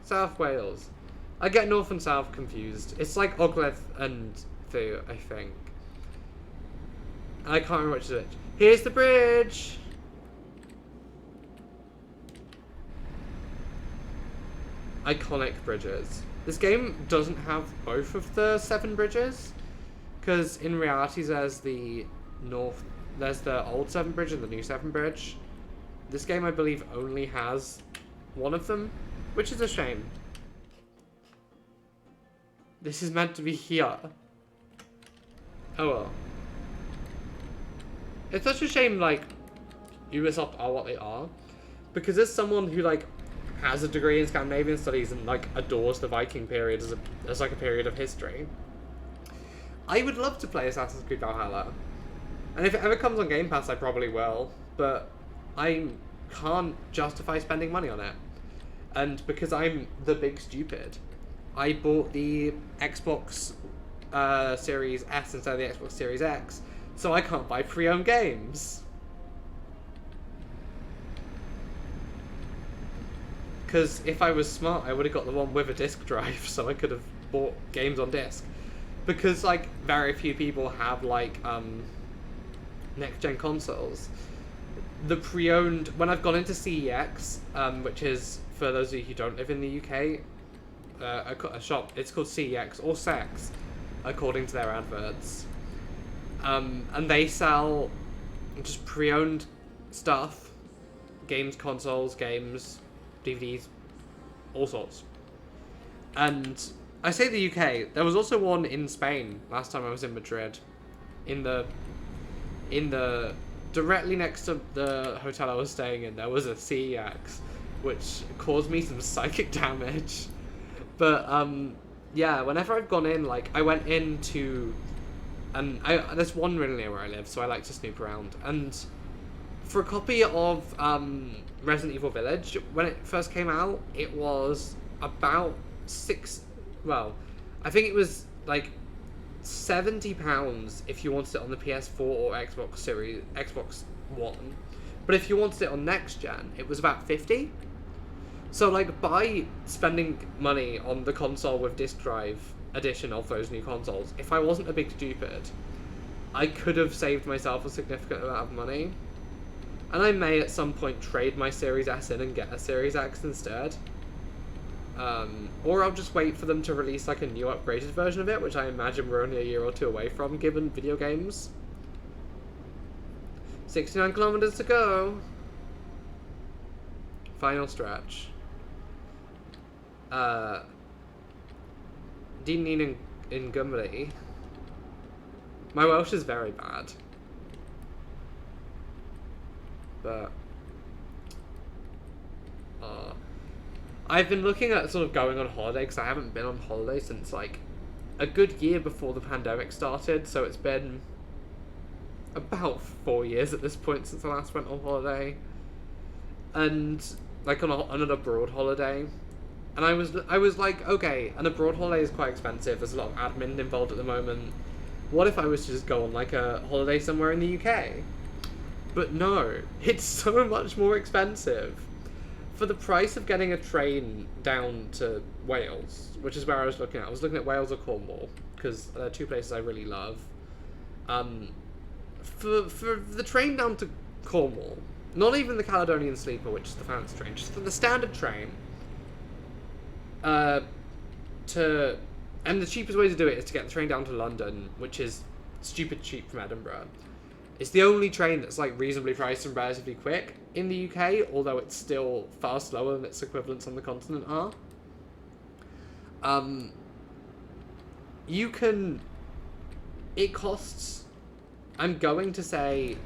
South Wales. I get North and South confused. It's like Ogledd and Thu, I think. I can't remember which is which. Here's the bridge! Iconic bridges. This game doesn't have both of the 7 bridges, because in reality there's the old 7 bridge and the new 7 bridge. This game, I believe, only has one of them, which is a shame. This is meant to be here. Oh well. It's such a shame, like, Ubisoft are what they are, because as someone who, like, has a degree in Scandinavian studies and, like, adores the Viking period as like, a period of history, I would love to play Assassin's Creed Valhalla. And if it ever comes on Game Pass, I probably will, but I can't justify spending money on it. And because I'm the big stupid, I bought the Xbox Series S instead of the Xbox Series X So I can't buy pre-owned games. Because if I was smart, I would have got the one with a disc drive, so I could have bought games on disc. Because, like, very few people have, like, next-gen consoles. The pre-owned... When I've gone into CEX, which is, for those of you who don't live in the UK, a shop, it's called CEX, or Sex, according to their adverts. And they sell just pre-owned stuff. Games, consoles, games, DVDs, all sorts. And I say the UK, there was also one in Spain last time I was in Madrid. In the directly next to the hotel I was staying in, there was a CEX, which caused me some psychic damage. But yeah, whenever I've gone in, like, I went into, and there's one really near where I live, so I like to snoop around. And for a copy of Resident Evil Village, when it first came out, it was about I think it was like £70 if you wanted it on the PS4 or Xbox One. But if you wanted it on next gen, it was about 50. So, like, by spending money on the console with disc drive edition of those new consoles, if I wasn't a big stupid, I could have saved myself a significant amount of money. And I may at some point trade my Series S in and get a Series X instead. Or I'll just wait for them to release, like, a new upgraded version of it, which I imagine we're only a year or two away from, given video games. 69 kilometers to go. Final stretch. Din in Gumley. My Welsh is very bad. But I've been looking at sort of going on holiday, because I haven't been on holiday since, like, a good year before the pandemic started, so it's been about 4 years at this point since I last went on holiday. And, like, on an abroad holiday. And I was like, okay, an abroad holiday is quite expensive, there's a lot of admin involved at the moment. What if I was to just go on, like, a holiday somewhere in the UK? But no, it's so much more expensive. For the price of getting a train down to Wales, which is where I was looking at. I was looking at Wales or Cornwall, because they're two places I really love. For the train down to Cornwall, not even the Caledonian Sleeper, which is the fancy train, just the standard train, and the cheapest way to do it is to get the train down to London, which is stupid cheap from Edinburgh. It's the only train that's, like, reasonably priced and relatively quick in the UK, although it's still far slower than its equivalents on the continent are. It costs, I'm going to say,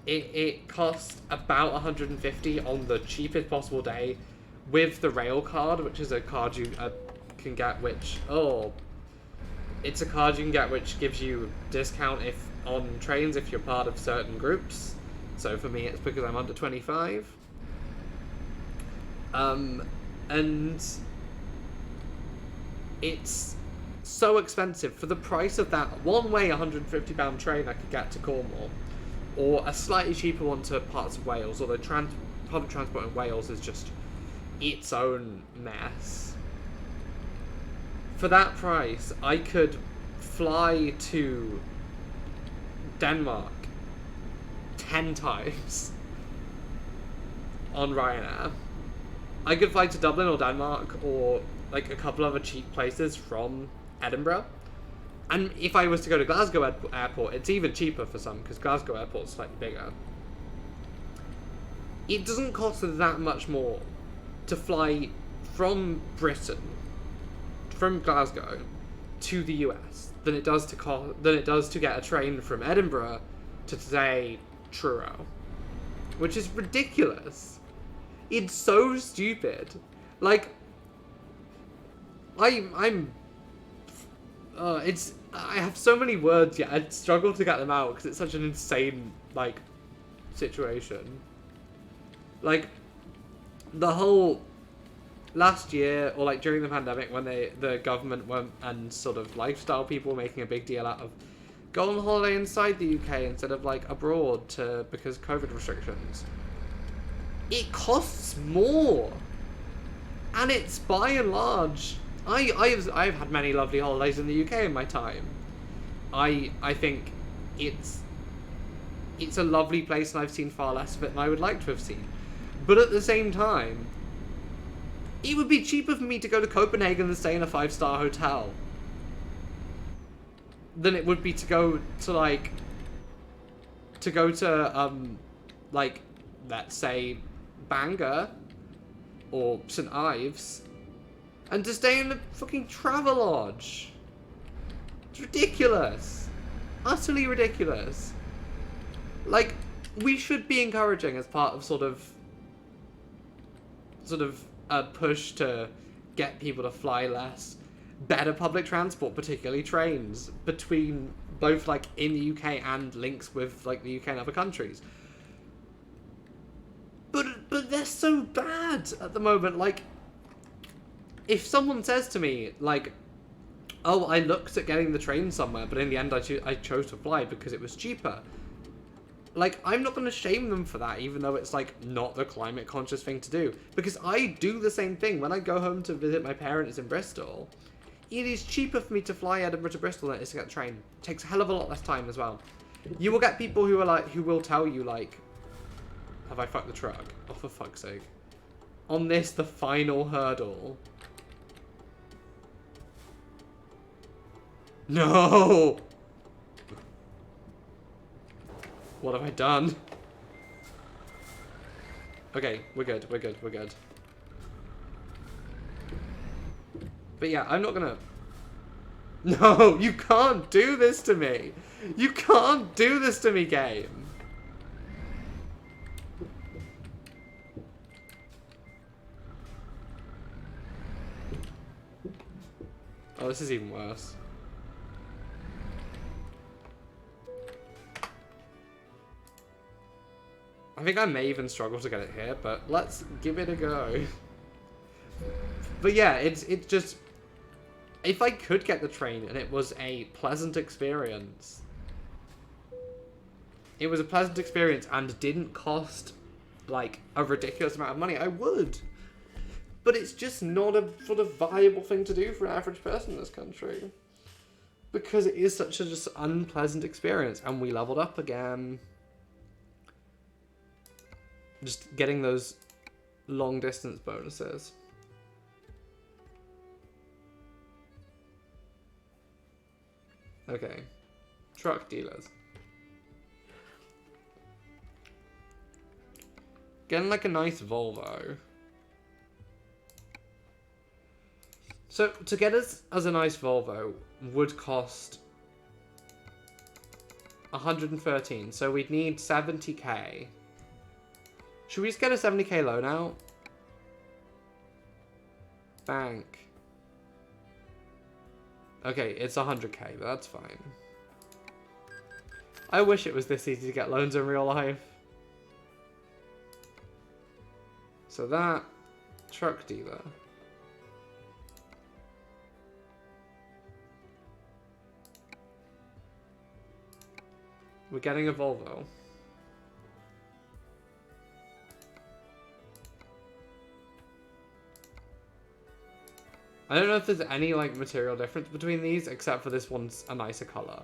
it costs about 150 on the cheapest possible day with the rail card, which is a card you can get, it's a card you can get which gives you discount on trains if you're part of certain groups. So for me, it's because I'm under 25. And it's so expensive for the price of that one-way £150 train I could get to Cornwall, or a slightly cheaper one to parts of Wales. Although public transport in Wales is just its own mess. For that price, I could fly to Denmark 10 times on Ryanair. I could fly to Dublin or Denmark or, like, a couple other cheap places from Edinburgh. And if I was to go to Glasgow Airport, it's even cheaper for some, because Glasgow Airport's slightly bigger. It doesn't cost that much more to fly from Britain, from Glasgow, to the US than it does to get a train from Edinburgh to, say, Truro, which is ridiculous. It's so stupid. Like, I have so many words yet I struggle to get them out because it's such an insane, like, situation. Like, the whole last year, or like during the pandemic, when the government went and sort of lifestyle people were making a big deal out of go on holiday inside the UK instead of like abroad because COVID restrictions. It costs more, and it's by and large. I've had many lovely holidays in the UK in my time. I think it's a lovely place, and I've seen far less of it than I would like to have seen. But at the same time, it would be cheaper for me to go to Copenhagen and stay in a 5-star hotel than it would be to go to like let's say Bangor or St. Ives and to stay in a fucking Travelodge. It's ridiculous. Utterly ridiculous. Like, we should be encouraging, as part of sort of a push to get people to fly less, better public transport, particularly trains, between both like in the UK and links with like the UK and other countries. But they're so bad at the moment. Like, if someone says to me like, oh, I looked at getting the train somewhere, but in the end I chose to fly because it was cheaper. Like, I'm not going to shame them for that, even though it's, like, not the climate conscious thing to do. Because I do the same thing. When I go home to visit my parents in Bristol, it is cheaper for me to fly Edinburgh to Bristol than it is to get the train. It takes a hell of a lot less time as well. You will get people who are like, who will tell you, like, have I fucked the truck? Oh, for fuck's sake. On this, the final hurdle. No! What have I done? Okay, we're good. But yeah, I'm not gonna... No, you can't do this to me! You can't do this to me, game! Oh, this is even worse. I think I may even struggle to get it here, but let's give it a go. But yeah, it's just... If I could get the train and it was a pleasant experience... It was a pleasant experience and didn't cost, like, a ridiculous amount of money, I would. But it's just not a sort of viable thing to do for an average person in this country. Because it is such a just unpleasant experience. And we leveled up again. Just getting those long distance bonuses. Okay. Truck dealers. Getting like a nice Volvo. So to get us as a nice Volvo would cost 113. So we'd need 70k. Should we just get a 70k loan out? Bank. Okay, it's 100k, but that's fine. I wish it was this easy to get loans in real life. So that, truck dealer. We're getting a Volvo. I don't know if there's any, like, material difference between these, except for this one's a nicer colour.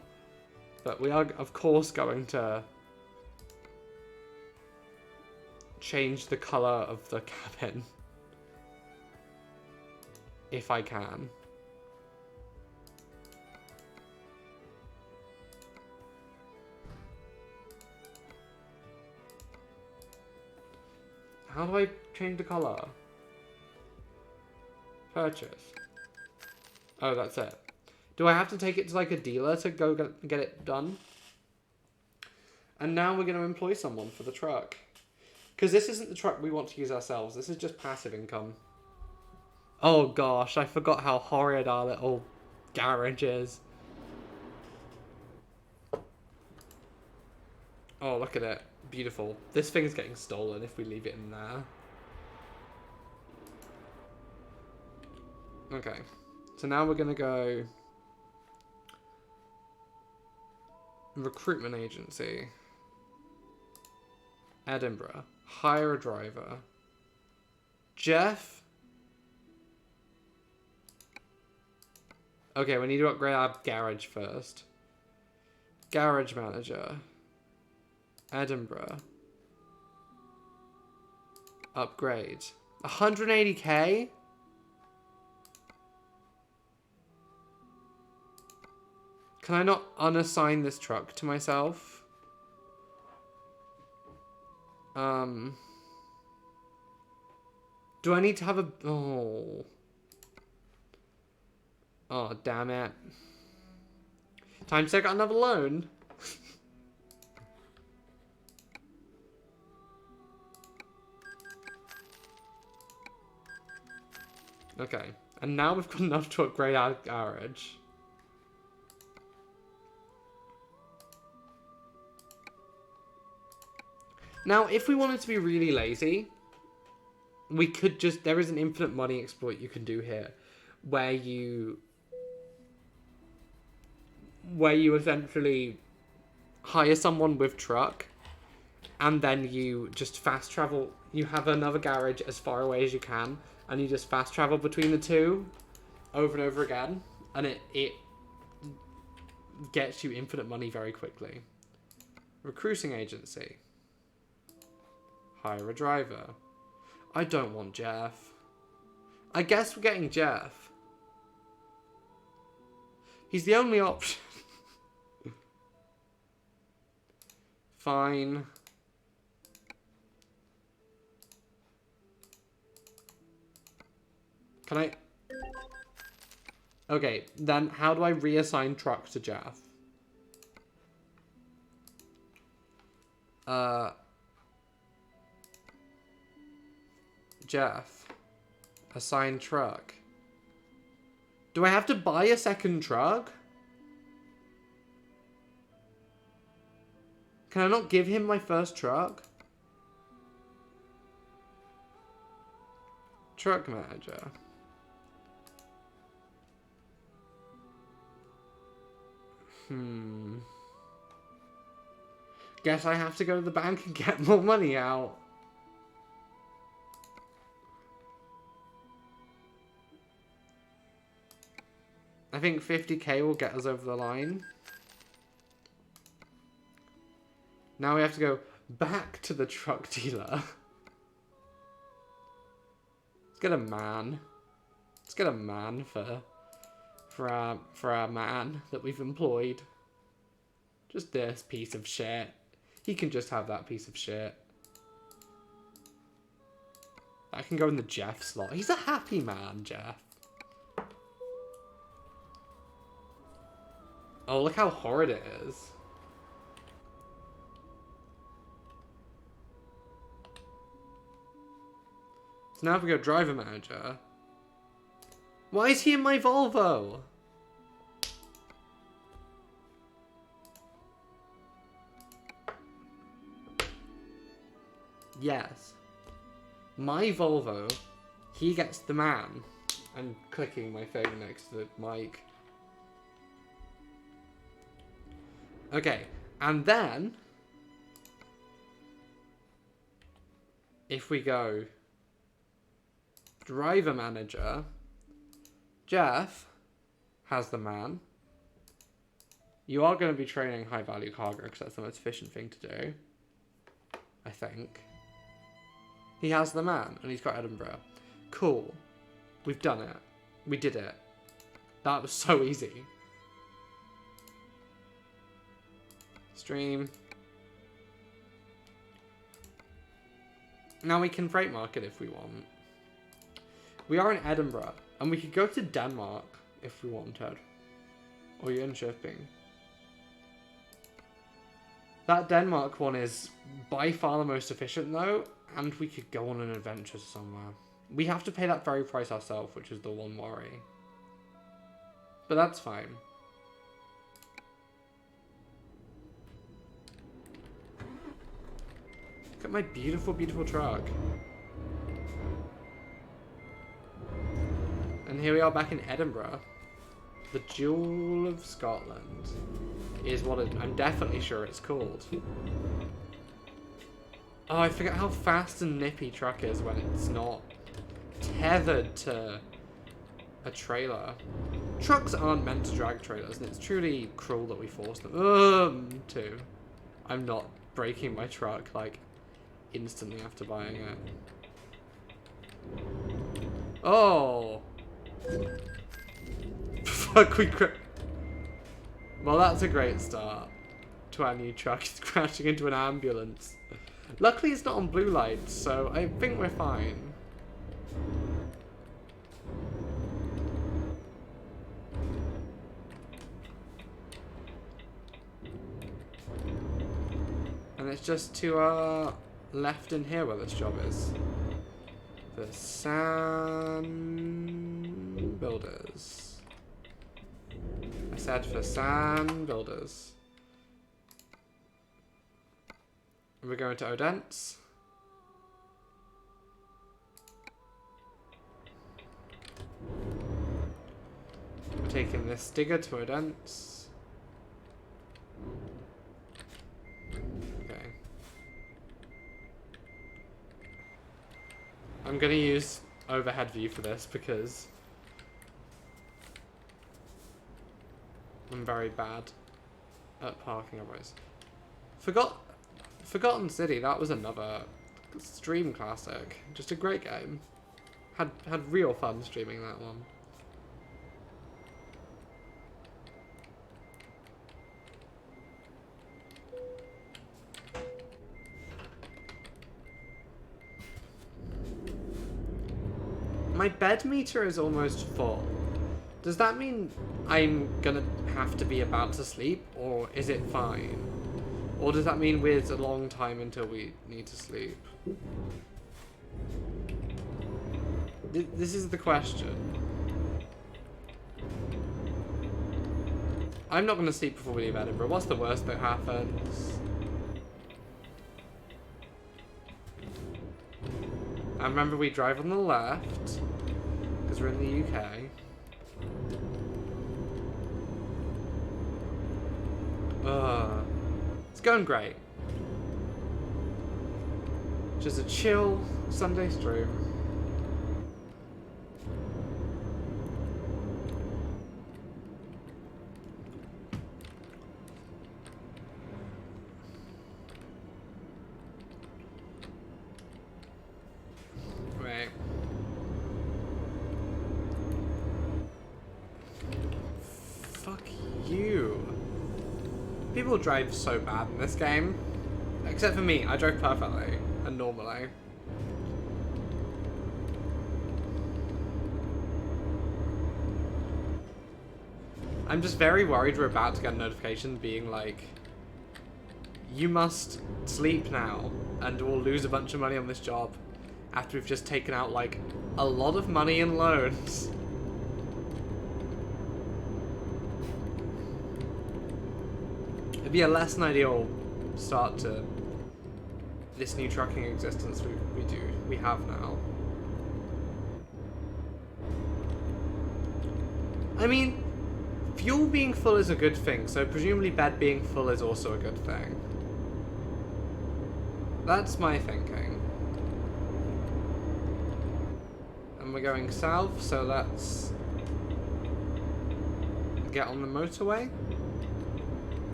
But we are, of course, going to change the colour of the cabin. If I can. How do I change the colour? Purchase. Oh, that's it. Do I have to take it to like a dealer to go get it done? And now we're going to employ someone for the truck. Because this isn't the truck we want to use ourselves. This is just passive income. Oh gosh, I forgot how horrid our little garage is. Oh, look at it. Beautiful. This thing's getting stolen if we leave it in there. Okay. So now we're going to go... Recruitment agency. Edinburgh. Hire a driver. Jeff. Okay, we need to upgrade our garage first. Garage manager. Edinburgh. Upgrade. 180k? Can I not unassign this truck to myself? Do I need to have a... Oh. Oh, damn it. Time to take out another loan. Okay. And now we've got enough to upgrade our garage. Now, if we wanted to be really lazy, we could just... There is an infinite money exploit you can do here. Where you essentially hire someone with truck. And then you just fast travel. You have another garage as far away as you can. And you just fast travel between the two. Over and over again. And it gets you infinite money very quickly. Recruiting agency. Hire a driver. I don't want Jeff. I guess we're getting Jeff. He's the only option. Fine. Can I... Okay, then how do I reassign truck to Jeff? Jeff. Assign truck. Do I have to buy a second truck? Can I not give him my first truck? Truck manager. Guess I have to go to the bank and get more money out. I think 50k will get us over the line. Now we have to go back to the truck dealer. Let's get a man. Let's get a man for our man that we've employed. Just this piece of shit. He can just have that piece of shit. I can go in the Jeff slot. He's a happy man, Jeff. Oh, look how horrid it is. So now if we go driver manager. Why is he in my Volvo? Yes. My Volvo, he gets the man. I'm clicking my thing next to the mic. Okay, and then if we go driver manager, Jeff has the man. You are going to be training high value cargo because that's the most efficient thing to do, I think. He has the man and he's got Edinburgh. Cool. We've done it. We did it. That was so easy. Stream. Now we can freight market if we want. We are in Edinburgh, and we could go to Denmark if we wanted. Or you're in shipping. That Denmark one is by far the most efficient though, and we could go on an adventure somewhere. We have to pay that ferry price ourselves, which is the one worry. But that's fine. Look at my beautiful, beautiful truck. And And here we are back in Edinburgh. The Jewel of Scotland is what I'm definitely sure it's called. Oh, I forget how fast and nippy truck is when it's not tethered to a trailer. Trucks aren't meant to drag trailers, and it's truly cruel that we force them to. I'm not breaking my truck, like, instantly after buying it. Oh! Fuck, well, that's a great start to our new truck. It's crashing into an ambulance. Luckily, it's not on blue lights, so I think we're fine. And it's just to our left in here where this job is. The sand builders. I said for sand builders. And we're going to Odense. We're taking this digger to Odense. Okay. I'm gonna use overhead view for this because I'm very bad at parking otherwise. Forgotten City, that was another stream classic. Just a great game. Had real fun streaming that one. My bed meter is almost full. Does that mean I'm gonna have to be about to sleep, or is it fine? Or does that mean it's a long time until we need to sleep? This is the question. I'm not gonna sleep before we leave Edinburgh. What's the worst that happens? And remember, we drive on the left, because we're in the UK. It's going great. Just a chill Sunday stream. Right. Fuck you. People drive so bad in this game. Except for me, I drove perfectly and normally. I'm just very worried we're about to get a notification being like, you must sleep now and we'll lose a bunch of money on this job after we've just taken out like a lot of money in loans. It'd be a less than ideal start to this new trucking existence we have now. I mean, fuel being full is a good thing, so presumably bed being full is also a good thing. That's my thinking. And we're going south, so let's get on the motorway.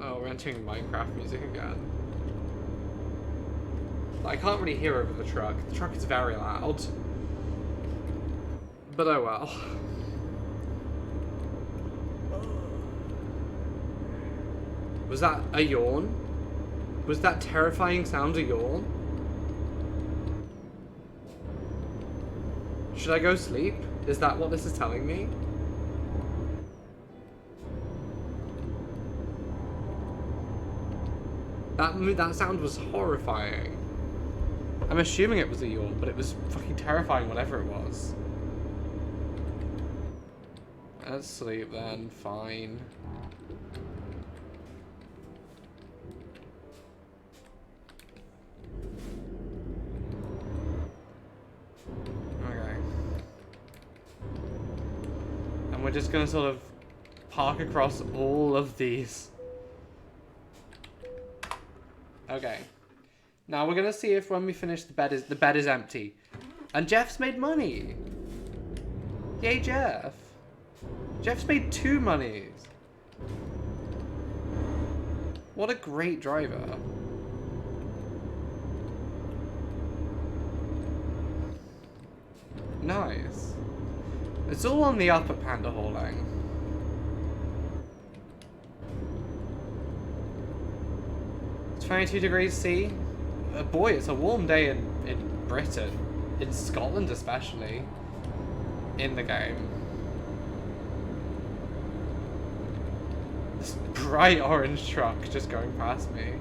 Oh, we're entering Minecraft music again. I can't really hear over the truck. The truck is very loud. But oh well. Was that a yawn? Was that terrifying sound a yawn? Should I go sleep? Is that what this is telling me? That sound was horrifying. I'm assuming it was a yawn, but it was fucking terrifying whatever it was. Let's sleep then, fine. And we're just going to sort of park across all of these. Okay. Now we're going to see if when we finish the bed is empty. And Jeff's made money. Yay, Jeff. Jeff's made 2 monies. What a great driver. Nice. It's all on the up at Panda Hauling. It's 22 degrees C. Boy, it's a warm day in Britain. In Scotland especially. In the game. This bright orange truck just going past me.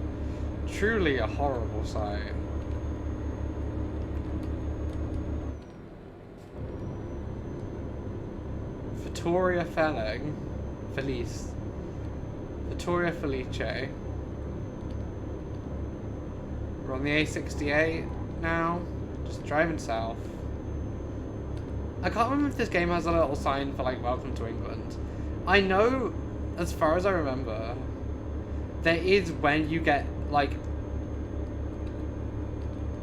Truly a horrible sight. Vittoria Felice. Vittoria Felice. We're on the A68 now. Just driving south. I can't remember if this game has a little sign for like welcome to England. I know, as far as I remember, there is when you get like,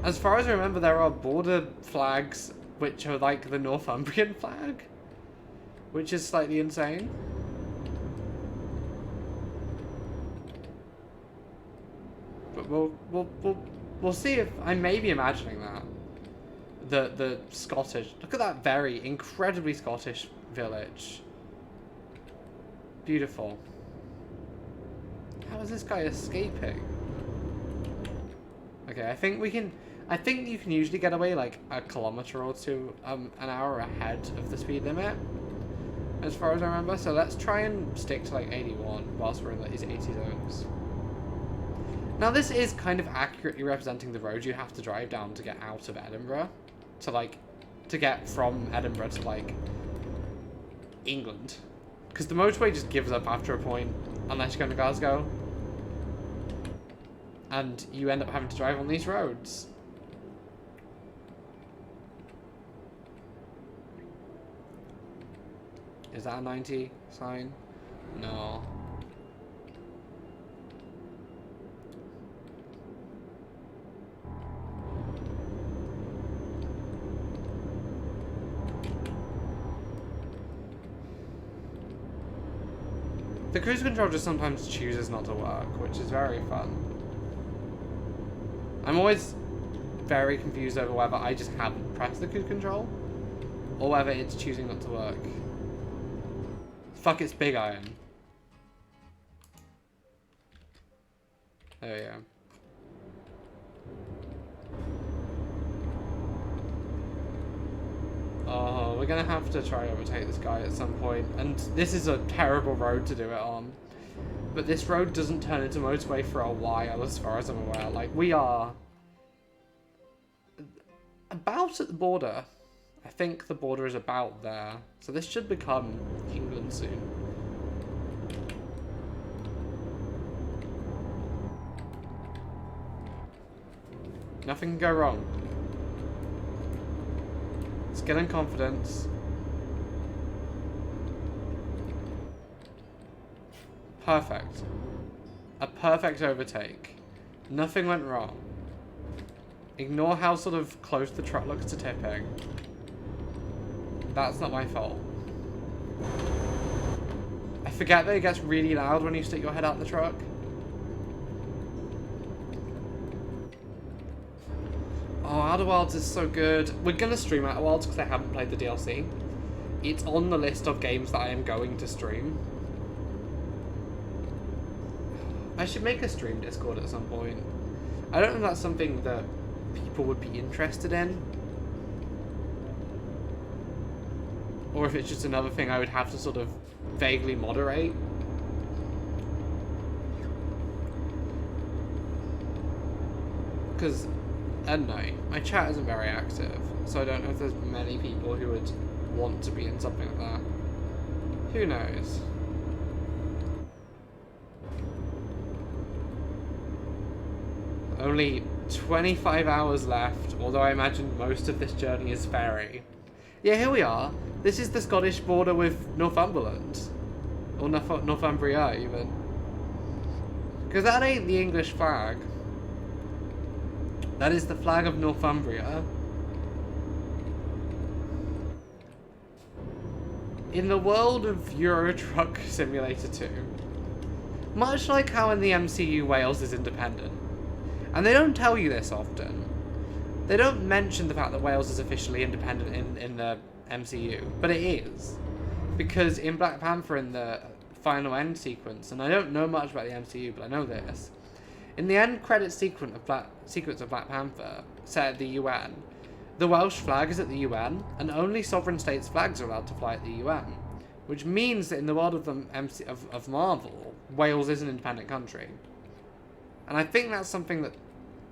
as far as I remember, there are border flags which are like the Northumbrian flag, which is slightly insane. But we'll see if I may be imagining that. The Scottish, look at that very incredibly Scottish village. Beautiful. How is this guy escaping? Okay, I think you can usually get away like a kilometer or 2 an hour ahead of the speed limit, as far as I remember. So let's try and stick to like 81 whilst we're in these 80 zones. Now this is kind of accurately representing the road you have to drive down to get out of Edinburgh. To get from Edinburgh to like England. Because the motorway just gives up after a point unless you're going to Glasgow. And you end up having to drive on these roads. Is that a 90 sign? No. The cruise control just sometimes chooses not to work, which is very fun. I'm always very confused over whether I just haven't pressed the cruise control, or whether it's choosing not to work. Fuck, it's Big Iron. There we go. Oh, we're gonna have to try and overtake this guy at some point, and this is a terrible road to do it on. But this road doesn't turn into motorway for a while, as far as I'm aware. Like, we are about at the border. I think the border is about there. So this should become England soon. Nothing can go wrong. Skill and confidence. Perfect. A perfect overtake. Nothing went wrong. Ignore how sort of close the truck looks to tipping. That's not my fault. I forget that it gets really loud when you stick your head out the truck. Oh, Outer Wilds is so good. We're going to stream Outer Wilds because I haven't played the DLC. It's on the list of games that I am going to stream. I should make a stream Discord at some point. I don't know if that's something that people would be interested in. Or if it's just another thing I would have to sort of vaguely moderate. Because, I don't know, my chat isn't very active, so I don't know if there's many people who would want to be in something like that. Who knows? Only 25 hours left, although I imagine most of this journey is ferry. Yeah, here we are. This is the Scottish border with Northumberland. Or Northumbria, even. Because that ain't the English flag. That is the flag of Northumbria. In the world of Euro Truck Simulator 2, much like how in the MCU Wales is independent, and they don't tell you this often, they don't mention the fact that Wales is officially independent in the MCU, but it is. Because in Black Panther, in the final end sequence, and I don't know much about the MCU, but I know this, in the end credit sequence of Black Panther, set at the UN, the Welsh flag is at the UN, and only sovereign states' flags are allowed to fly at the UN. Which means that in the world of Marvel, Wales is an independent country. And I think that's something that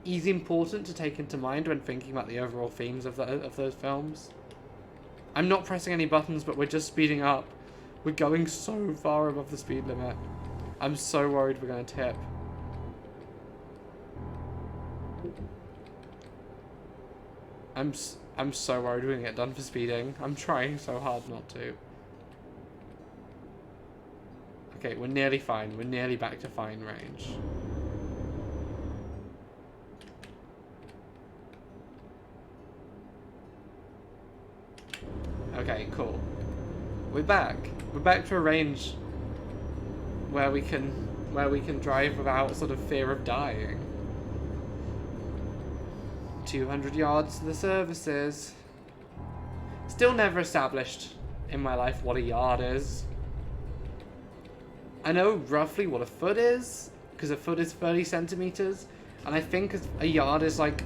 is important to take into mind when thinking about the overall themes of those films. I'm not pressing any buttons, but we're just speeding up. We're going so far above the speed limit. I'm so worried we're going to tip. I'm so worried we're going to get done for speeding. I'm trying so hard not to. Okay, we're nearly fine. We're nearly back to fine range. Okay, cool. We're back. We're back to a range where we can drive without sort of fear of dying. 200 yards to the services. Still never established in my life what a yard is. I know roughly what a foot is, because a foot is 30 centimeters, and I think a yard is like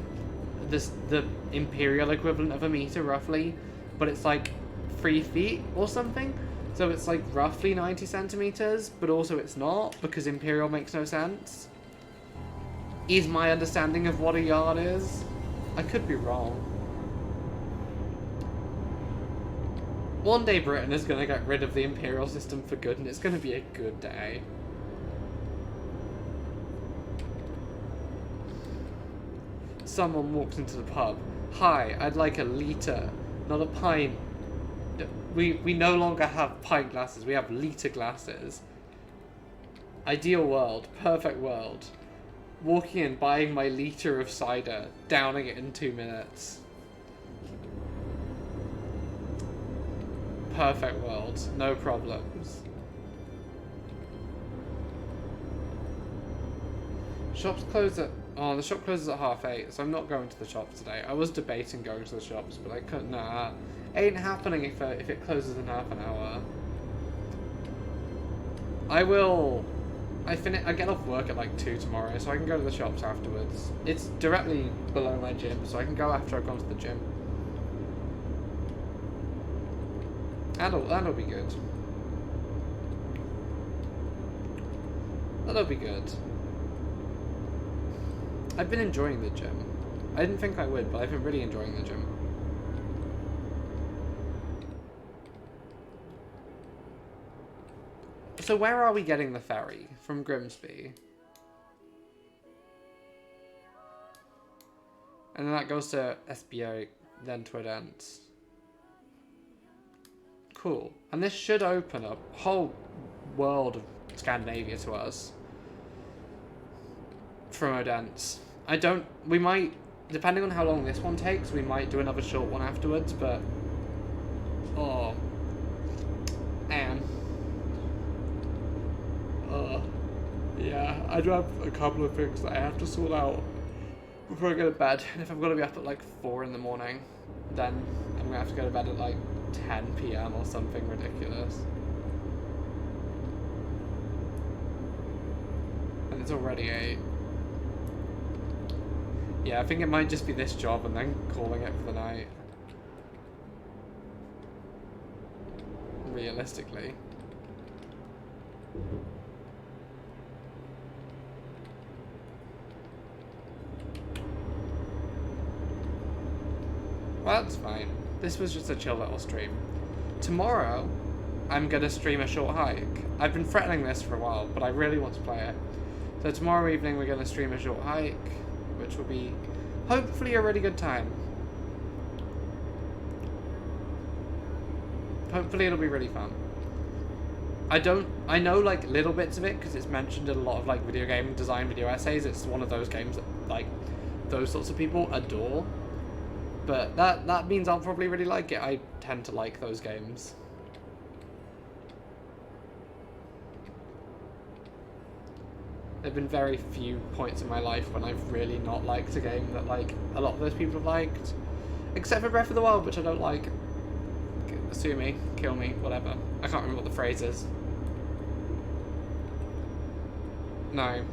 the imperial equivalent of a meter, roughly, but it's like 3 feet or something, so it's like roughly 90 centimeters, but also it's not, because imperial makes no sense. Is my understanding of what a yard is. I could be wrong. One day Britain is going to get rid of the imperial system for good, and it's going to be a good day. Someone walks into the pub. Hi, I'd like a litre, not a pint. We no longer have pint glasses, we have litre glasses. Ideal world, perfect world. Walking in, buying my litre of cider, downing it in 2 minutes. Perfect world, no problems. Shops close at... Oh, the shop closes at 8:30, so I'm not going to the shops today. I was debating going to the shops, but I couldn't. Nah, ain't happening if it closes in half an hour. I get off work at like 2 tomorrow, so I can go to the shops afterwards. It's directly below my gym, so I can go after I've gone to the gym. That'll be good. That'll be good. I've been enjoying the gym. I didn't think I would, but I've been really enjoying the gym. So where are we getting the ferry? From Grimsby. And then that goes to SBO, then to Odense. Cool. And this should open up a whole world of Scandinavia to us. From Odense. We might, depending on how long this one takes, we might do another short one afterwards, but... Oh. And... Yeah, I do have a couple of things that I have to sort out before I go to bed. And if I'm going to be up at like 4 in the morning, then I'm going to have to go to bed at like 10 PM or something ridiculous. And it's already 8. Yeah, I think it might just be this job and then calling it for the night. Realistically. Well, that's fine. This was just a chill little stream. Tomorrow, I'm going to stream a short hike. I've been threatening this for a while, but I really want to play it. So tomorrow evening we're going to stream a short hike, which will be hopefully a really good time. Hopefully it'll be really fun. I know like little bits of it because it's mentioned in a lot of like video game design video essays. It's one of those games that like those sorts of people adore. But that means I'll probably really like it. I tend to like those games. There've been very few points in my life when I've really not liked a game that like a lot of those people have liked. Except for Breath of the Wild, which I don't like. Sue me, kill me, whatever. I can't remember what the phrase is. No.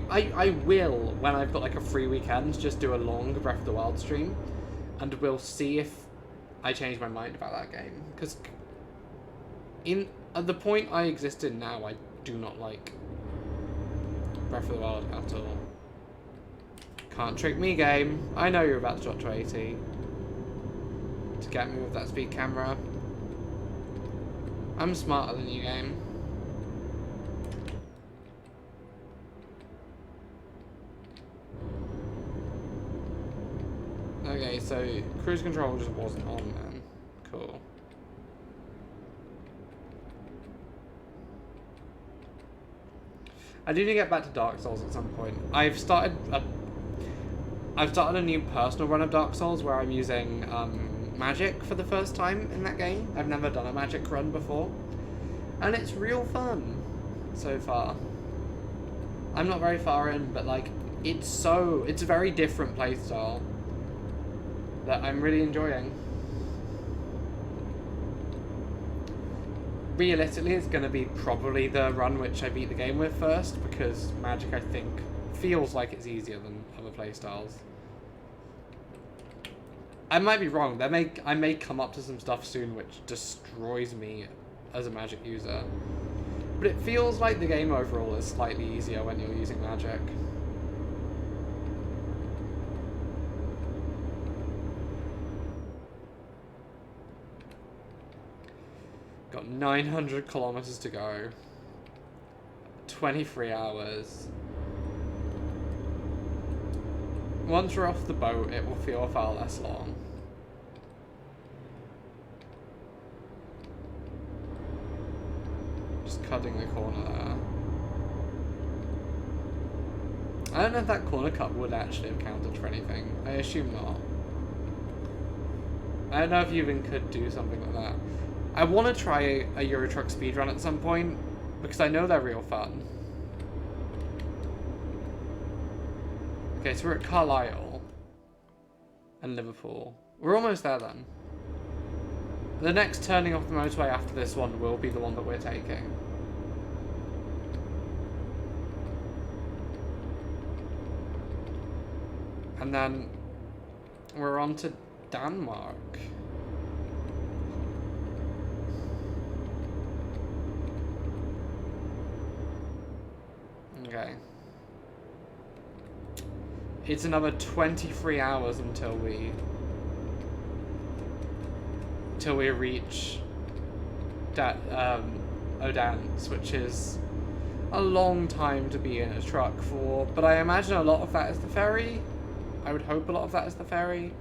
I will, when I've got like a free weekend, just do a long Breath of the Wild stream. And we'll see if I change my mind about that game. Because at the point I exist in now, I do not like Breath of the Wild at all. Can't trick me, game. I know you're about to drop to 80. To get me with that speed camera. I'm smarter than you, game. Okay, so cruise control just wasn't on then. Cool. I do need to get back to Dark Souls at some point. I've started a new personal run of Dark Souls where I'm using magic for the first time in that game. I've never done a magic run before. And it's real fun so far. I'm not very far in, but like it's a very different playstyle that I'm really enjoying. Realistically, it's going to be probably the run which I beat the game with first, because magic, I think, feels like it's easier than other playstyles. I might be wrong. I may come up to some stuff soon which destroys me as a magic user. But it feels like the game overall is slightly easier when you're using magic. Got 900 kilometers to go. 23 hours. Once we're off the boat, it will feel far less long. Just cutting the corner there. I don't know if that corner cut would actually have counted for anything. I assume not. I don't know if you even could do something like that. I want to try a Euro Truck speedrun at some point, because I know they're real fun. Okay, so we're at Carlisle and Liverpool. We're almost there then. The next turning off the motorway after this one will be the one that we're taking. And then we're on to Denmark. Okay. It's another 23 hours until we reach that Odense, which is a long time to be in a truck for, but I imagine a lot of that is the ferry. I would hope a lot of that is the ferry.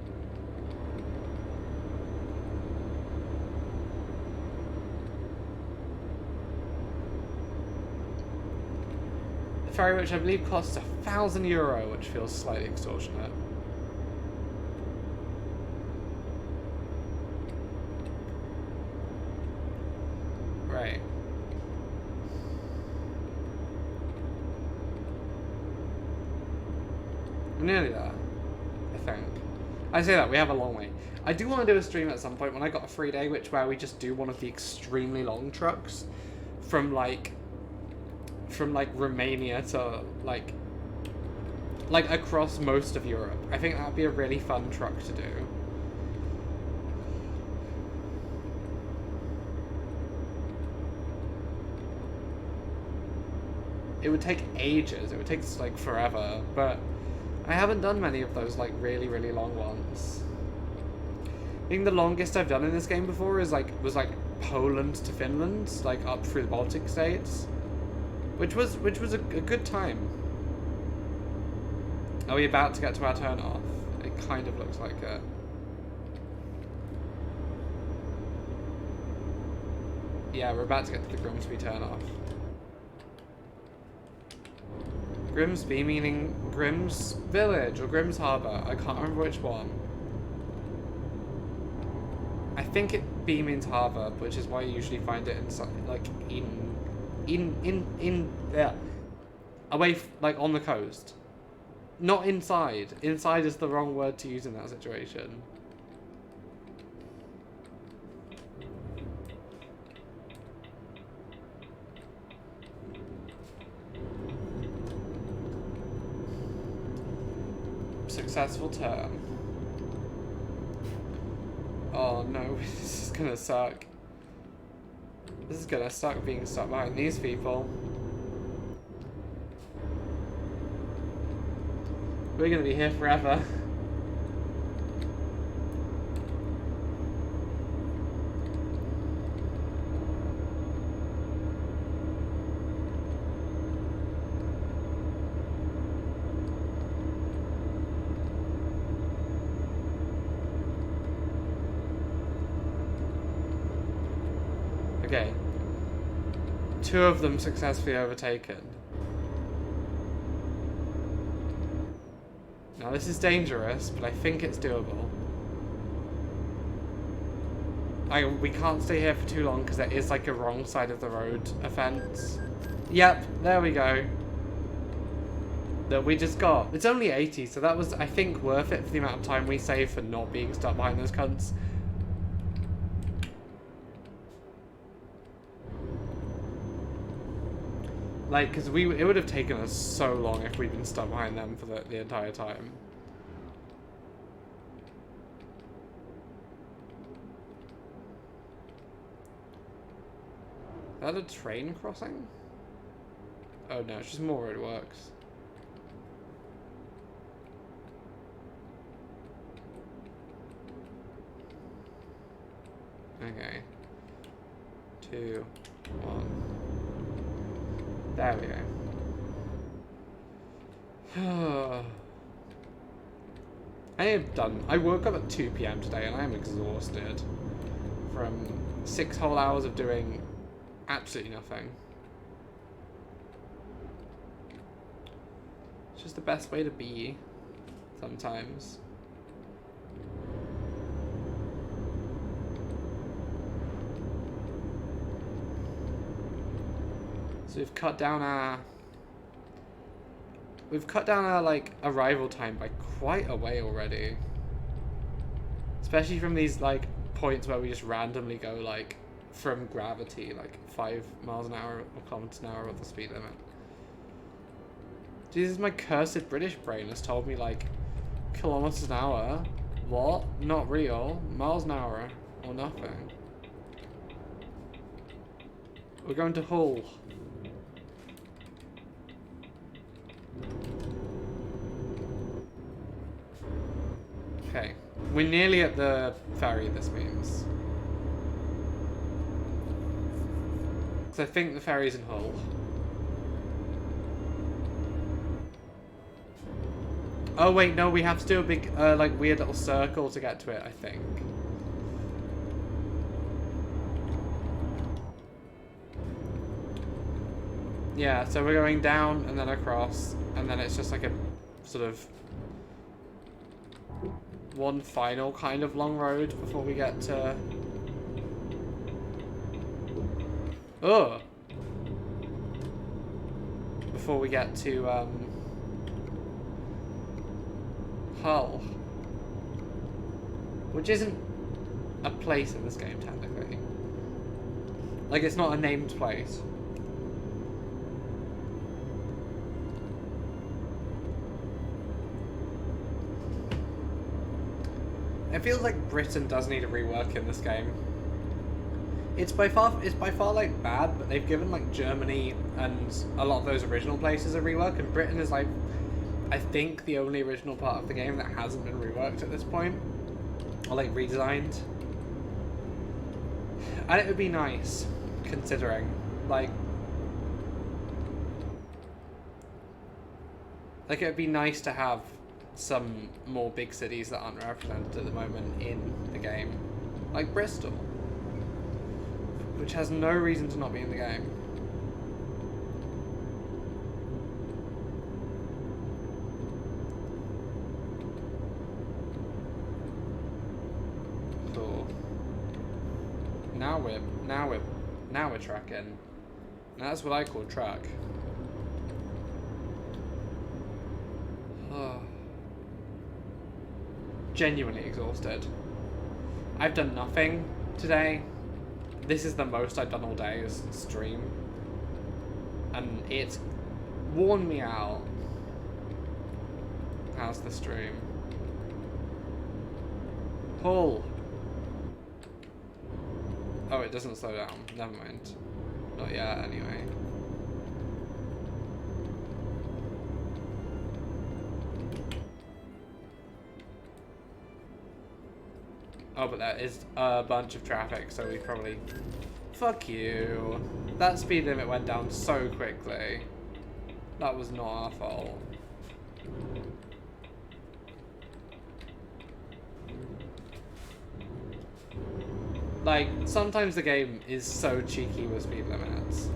Ferry, which I believe costs €1,000, which feels slightly extortionate. Right. We're nearly there, I think. I say that, we have a long way. I do want to do a stream at some point when I got a free day, where we just do one of the extremely long trucks from Romania to like across most of Europe. I think that would be a really fun truck to do. It would take ages. It would take like forever, but I haven't done many of those like really, really long ones. I think the longest I've done in this game before was like Poland to Finland, like up through the Baltic states. Which was a good time. Are we about to get to our turn off? It kind of looks like it. Yeah, we're about to get to the Grimsby turn-off. Grimsby meaning Grimm's Village or Grimm's Harbour. I can't remember which one. I think it B means harbour, which is why you usually find it inside, like yeah, away, like on the coast. Not inside. Inside is the wrong word to use in that situation. Successful turn. Oh no, this is gonna suck. This is gonna suck being stuck behind these people. We're gonna be here forever. Okay. 2 of them successfully overtaken. Now this is dangerous, but I think it's doable. We can't stay here for too long because there is like a wrong side of the road offense. Yep, there we go. That we just got. It's only 80, so that was, I think, worth it for the amount of time we saved for not being stuck behind those cunts. Like, because it would have taken us so long if we'd been stuck behind them for the entire time. Is that a train crossing? Oh no, it's just more roadworks. Okay. 2, 1. There we go. I am done. I woke up at 2 PM today and I am exhausted from 6 whole hours of doing absolutely nothing. It's just the best way to be sometimes. So we've cut down our like arrival time by quite a way already. Especially from these like points where we just randomly go like from gravity, like 5 miles an hour or kilometers an hour, or the speed limit. Jesus, my cursed British brain has told me like kilometers an hour. What? Not real. Miles an hour or nothing. We're going to Hull. Okay, we're nearly at the ferry, this means. So I think the ferry's in Hull. Oh wait, no, we have to do a big, like, weird little circle to get to it, I think. Yeah, so we're going down and then across, and then it's just like a sort of one final kind of long road before we get to... Oh! Before we get to, Hull. Which isn't a place in this game, technically. Like, it's not a named place. It feels like Britain does need a rework in this game. It's by far like bad, but they've given like Germany and a lot of those original places a rework, and Britain is like, I think, the only original part of the game that hasn't been reworked at this point, or like redesigned. And it would be nice, considering like it would be nice to have some more big cities that aren't represented at the moment in the game, like Bristol. which has no reason to not be in the game. Cool. Now we're tracking. That's what I call track. Oh. Genuinely exhausted. I've done nothing today. This is the most I've done all day is stream. And it's worn me out. How's the stream? Pull. Oh, it doesn't slow down. Never mind. Not yet, anyway. Oh, but there is a bunch of traffic, so we probably... Fuck you. That speed limit went down so quickly. That was not our fault. Like, sometimes the game is so cheeky with speed limits.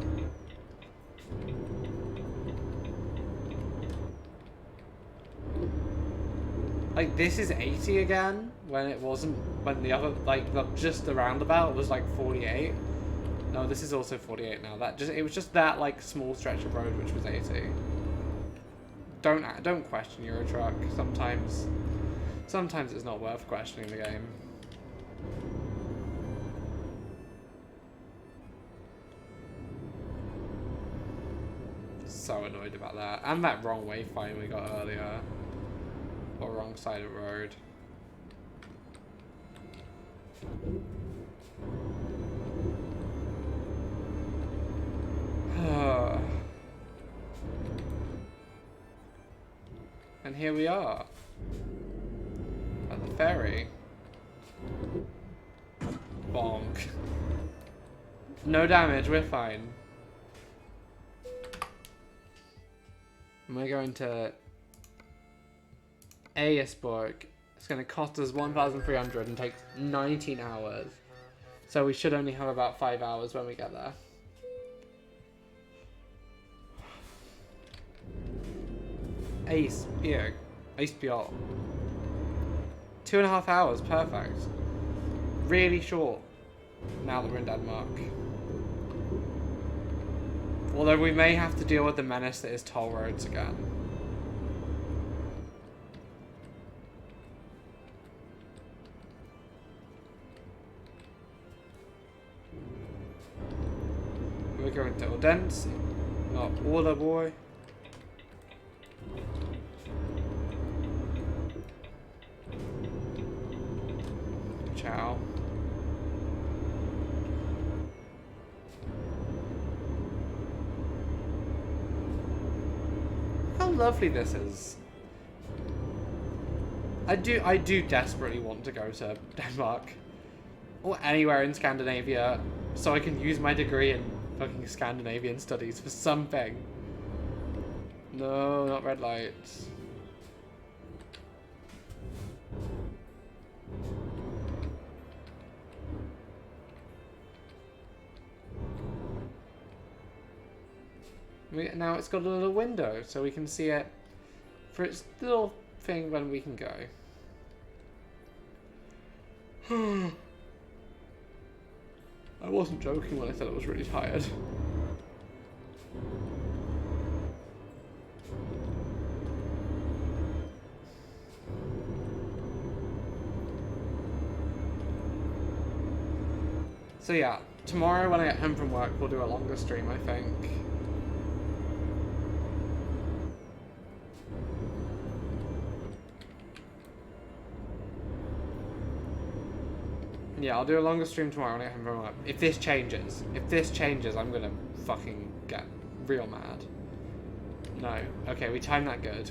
Like, this is 80 again, when it wasn't, when the other, like, just the roundabout was like 48. No, this is also 48 now. It was just that, like, small stretch of road which was 80. Don't question Euro Truck. Sometimes it's not worth questioning the game. So annoyed about that. And that wrong wayfind we got earlier. Or wrong side of the road. And here we are. At the ferry. Bonk. No damage, we're fine. And we're going to Aesborg. It's going to cost us 1,300 and take 19 hours. So we should only have about 5 hours when we get there. Aesbjerg. 2.5 hours, perfect. Really short now that we're in Denmark. Although we may have to deal with the menace that is toll roads again. We're going to Odense, not Orderboy. Ciao. How lovely this is. I do desperately want to go to Denmark or anywhere in Scandinavia so I can use my degree in fucking Scandinavian studies for something. No, not red lights. Now it's got a little window so we can see it for its little thing when we can go. I wasn't joking when I said I was really tired. So yeah, tomorrow when I get home from work we'll do a longer stream, I think. Yeah, I'll do a longer stream tomorrow when I get home from work. If this changes, I'm gonna fucking get real mad. No. Okay, we timed that good.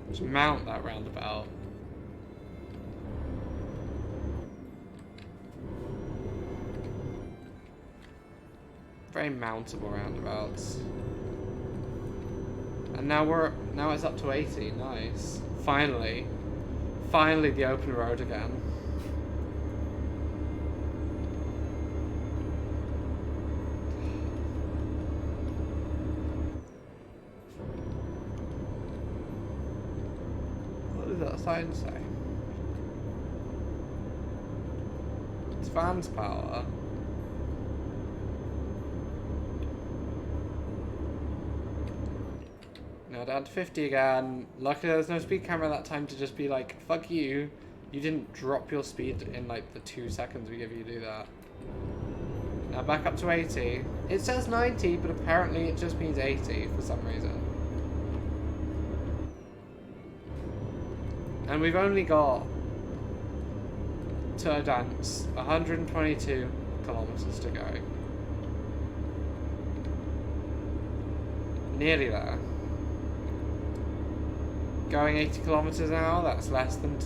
Just mount that roundabout. Very mountable roundabouts. And now it's up to 80. Nice. Finally the open road again. What does that sign say? It's fans power. Now down to 50 again. Luckily there was no speed camera that time to just be like, fuck you. You didn't drop your speed in like the 2 seconds we give you to do that. Now back up to 80. It says 90, but apparently it just means 80 for some reason. And we've only got to dance 122 kilometers to go. Nearly there. Going 80 kilometers an hour, that's less than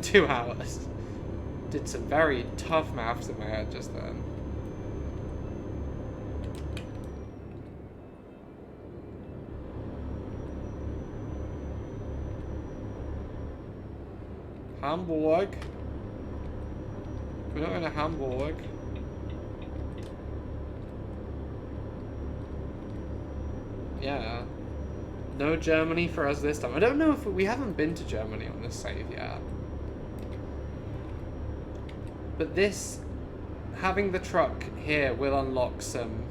2 hours. Did some very tough maths in my head just then. Hamburg. We're not going to Hamburg. Yeah. No Germany for us this time. I don't know if we haven't been to Germany on this save yet. But this, having the truck here will unlock some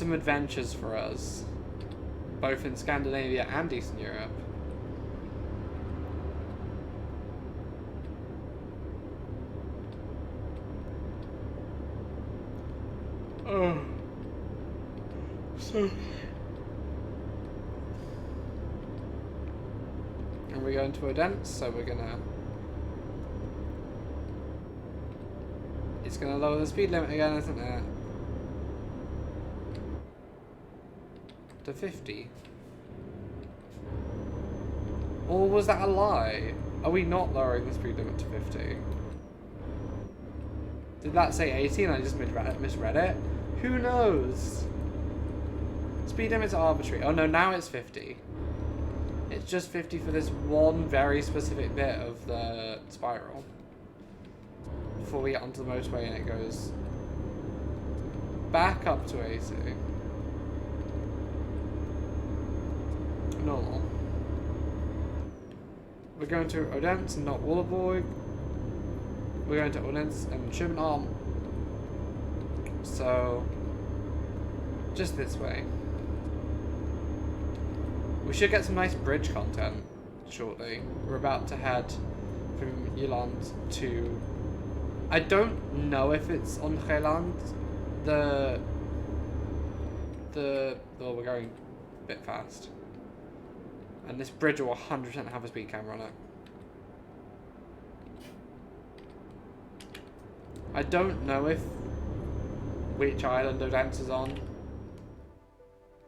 adventures for us, both in Scandinavia and Eastern Europe. Oh, so. And we're going to Odense, so we're gonna. It's gonna lower the speed limit again, isn't it? To 50. Or was that a lie? Are we not lowering the speed limit to 50? Did that say 80 and I just misread it? Who knows? Speed limit's arbitrary. Oh no, now it's 50. It's just 50 for this one very specific bit of the spiral. Before we get onto the motorway and it goes back up to 80. Normal. We're going to Odense and not Wolleborg. We're going to Odense and Schönarm. So, just this way. We should get some nice bridge content shortly. We're about to head from Jylland to... I don't know if it's on Geland. Oh, we're going a bit fast. And this bridge will 100% have a speed camera on it. I don't know which island Odense is on.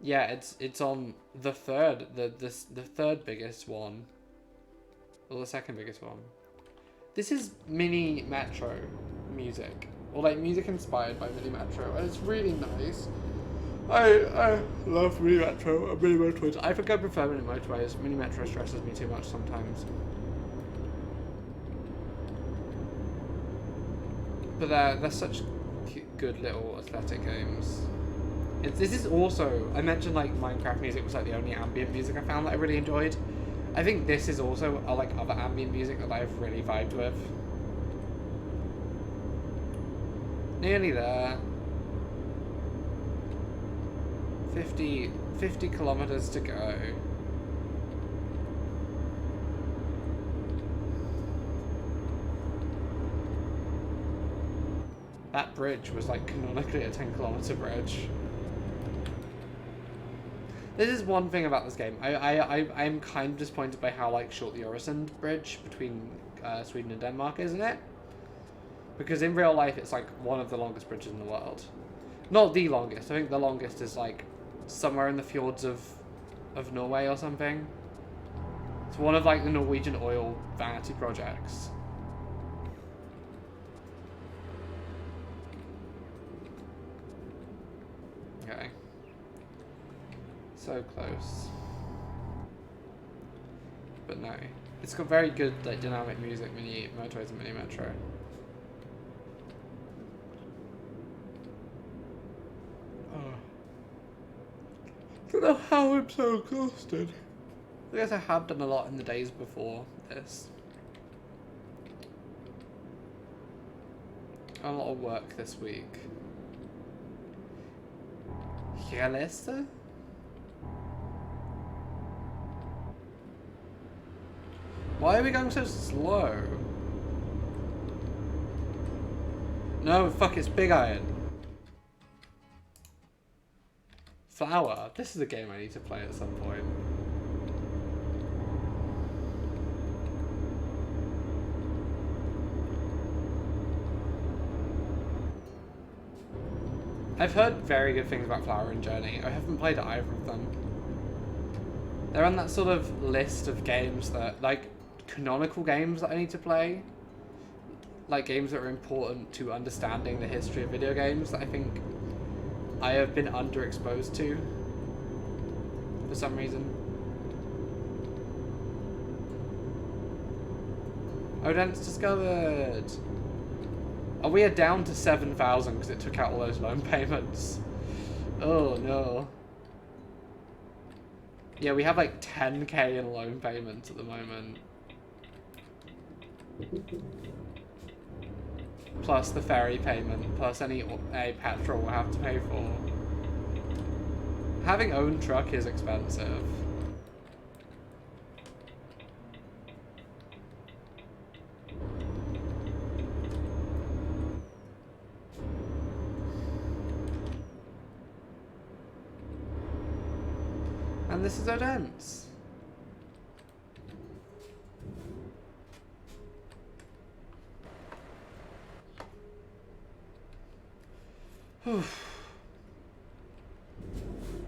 Yeah, it's on the third, the third biggest one, or the second biggest one. This is mini metro music, or like music inspired by mini metro, and it's really nice. I love mini metro and mini motorways. I think I prefer mini motorways. Mini metro stresses me too much sometimes. But they're such good little aesthetic games. This is also, I mentioned like Minecraft music was like the only ambient music I found that I really enjoyed. I think this is also like other ambient music that I've really vibed with. Nearly there. 50 kilometers to go. That bridge was like canonically a 10-kilometer bridge. This is one thing about this game. I'm kind of disappointed by how like short the Öresund bridge between Sweden and Denmark is, isn't it? Because in real life it's like one of the longest bridges in the world. Not the longest. I think the longest is like somewhere in the fjords of Norway or something. It's one of like the Norwegian oil vanity projects. Okay. So close. But no. It's got very good like dynamic music, mini motorways and mini metro. I don't know how I'm so exhausted. I guess I have done a lot in the days before this. A lot of work this week. Realista? Why are we going so slow? No, fuck, it's Big Iron. Flower. This is a game I need to play at some point. I've heard very good things about Flower and Journey. I haven't played either of them. They're on that sort of list of games that, like, canonical games that I need to play. Like, games that are important to understanding the history of video games that I think I have been underexposed to for some reason. Odent's discovered! Oh, we are down to 7,000 because it took out all those loan payments. Oh no. Yeah, we have like 10k in loan payments at the moment. Plus the ferry payment, plus any petrol we'll have to pay for. Having own truck is expensive. And this is Odent's.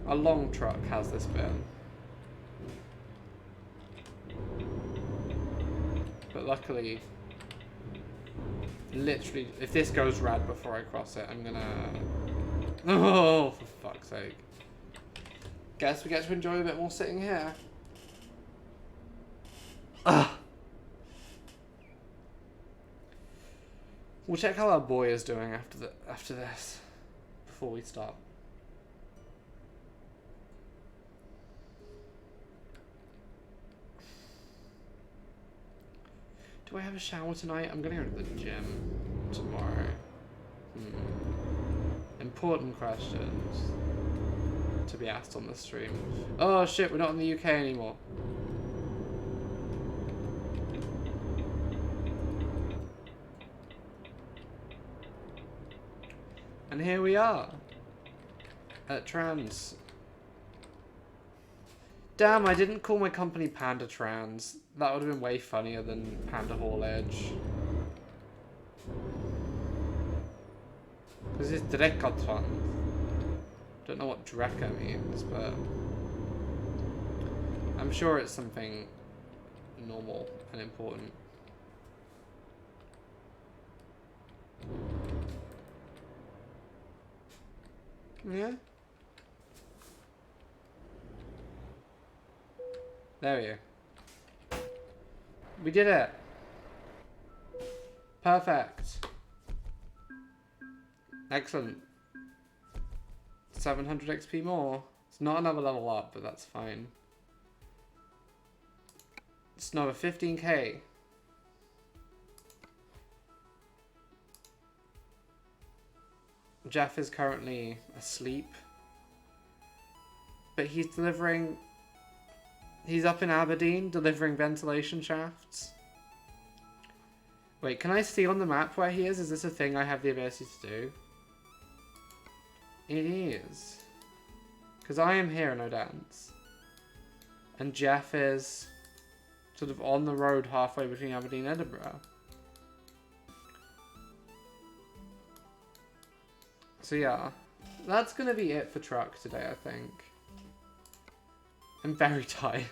A long truck has this been. But luckily, literally, if this goes rad before I cross it, I'm gonna... Oh, for fuck's sake. Guess we get to enjoy a bit more sitting here. Ugh. We'll check how our boy is doing after this, before we start. Do I have a shower tonight? I'm gonna go to the gym tomorrow. Important questions to be asked on the stream. Oh shit, we're not in the UK anymore. And here we are at Trans. Damn, I didn't call my company Panda Trans. That would have been way funnier than Panda Haulage. Because it's Drekatran. Don't know what Dreka means, but I'm sure it's something normal and important. Yeah? There we go. We did it! Perfect. Excellent. 700 XP more. It's not another level up, but that's fine. It's another 15k. Jeff is currently asleep. But he's delivering... He's up in Aberdeen, delivering ventilation shafts. Wait, can I see on the map where he is? Is this a thing I have the ability to do? It is. Because I am here in Odent's. And Jeff is sort of on the road halfway between Aberdeen and Edinburgh. So yeah, that's going to be it for truck today, I think. I'm very tired.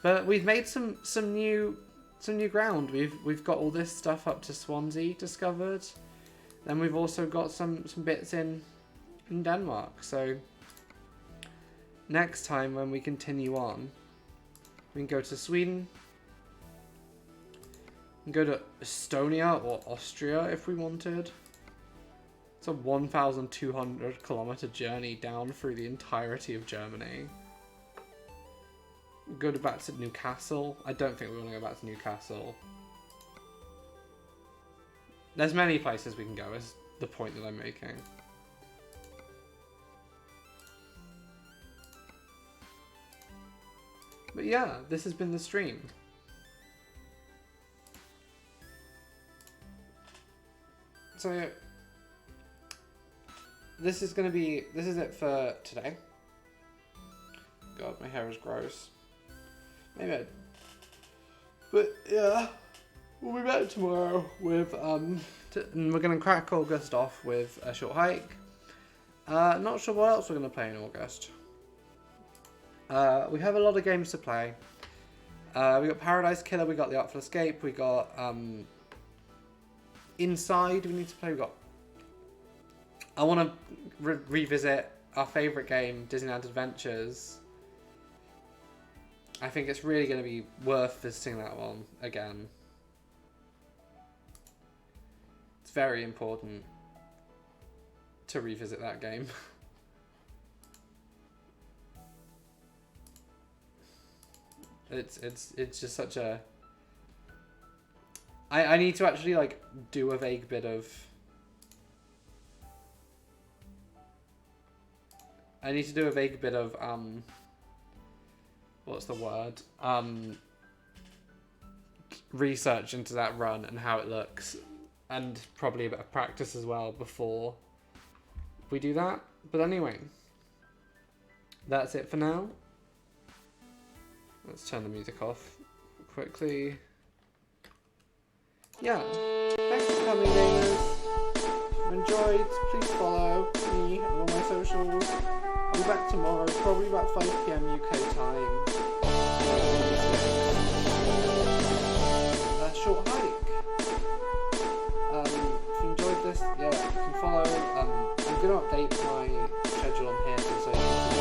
But we've made some new ground. We've got all this stuff up to Swansea discovered. Then we've also got some bits in Denmark. So next time when we continue on, we can go to Sweden. We can go to Estonia or Austria if we wanted. It's a 1,200 kilometer journey down through the entirety of Germany. Go back to Newcastle. I don't think we want to go back to Newcastle. There's many places we can go, is the point that I'm making. But yeah, this has been the stream. So, this is it for today. God, my hair is gross. Maybe but yeah, we'll be back tomorrow with, and we're going to crack August off with a short hike. Not sure what else we're going to play in August. We have a lot of games to play. We got Paradise Killer, we got The Artful Escape, we got, Inside we need to play, I want to revisit our favourite game, Disneyland Adventures. I think it's really going to be worth visiting that one again. It's very important to revisit that game. It's just such a... I need to actually like do a vague bit of... I need to do a vague bit of what's the word? Research into that run and how it looks, and probably a bit of practice as well before we do that. But anyway, that's it for now. Let's turn the music off quickly. Yeah, thanks for coming, gamers. If you enjoyed, please follow me on all my socials. I'll be back tomorrow, probably about 5 PM UK time. A short hike. If you enjoyed this, yeah, you can follow. I'm going to update my schedule on here so you can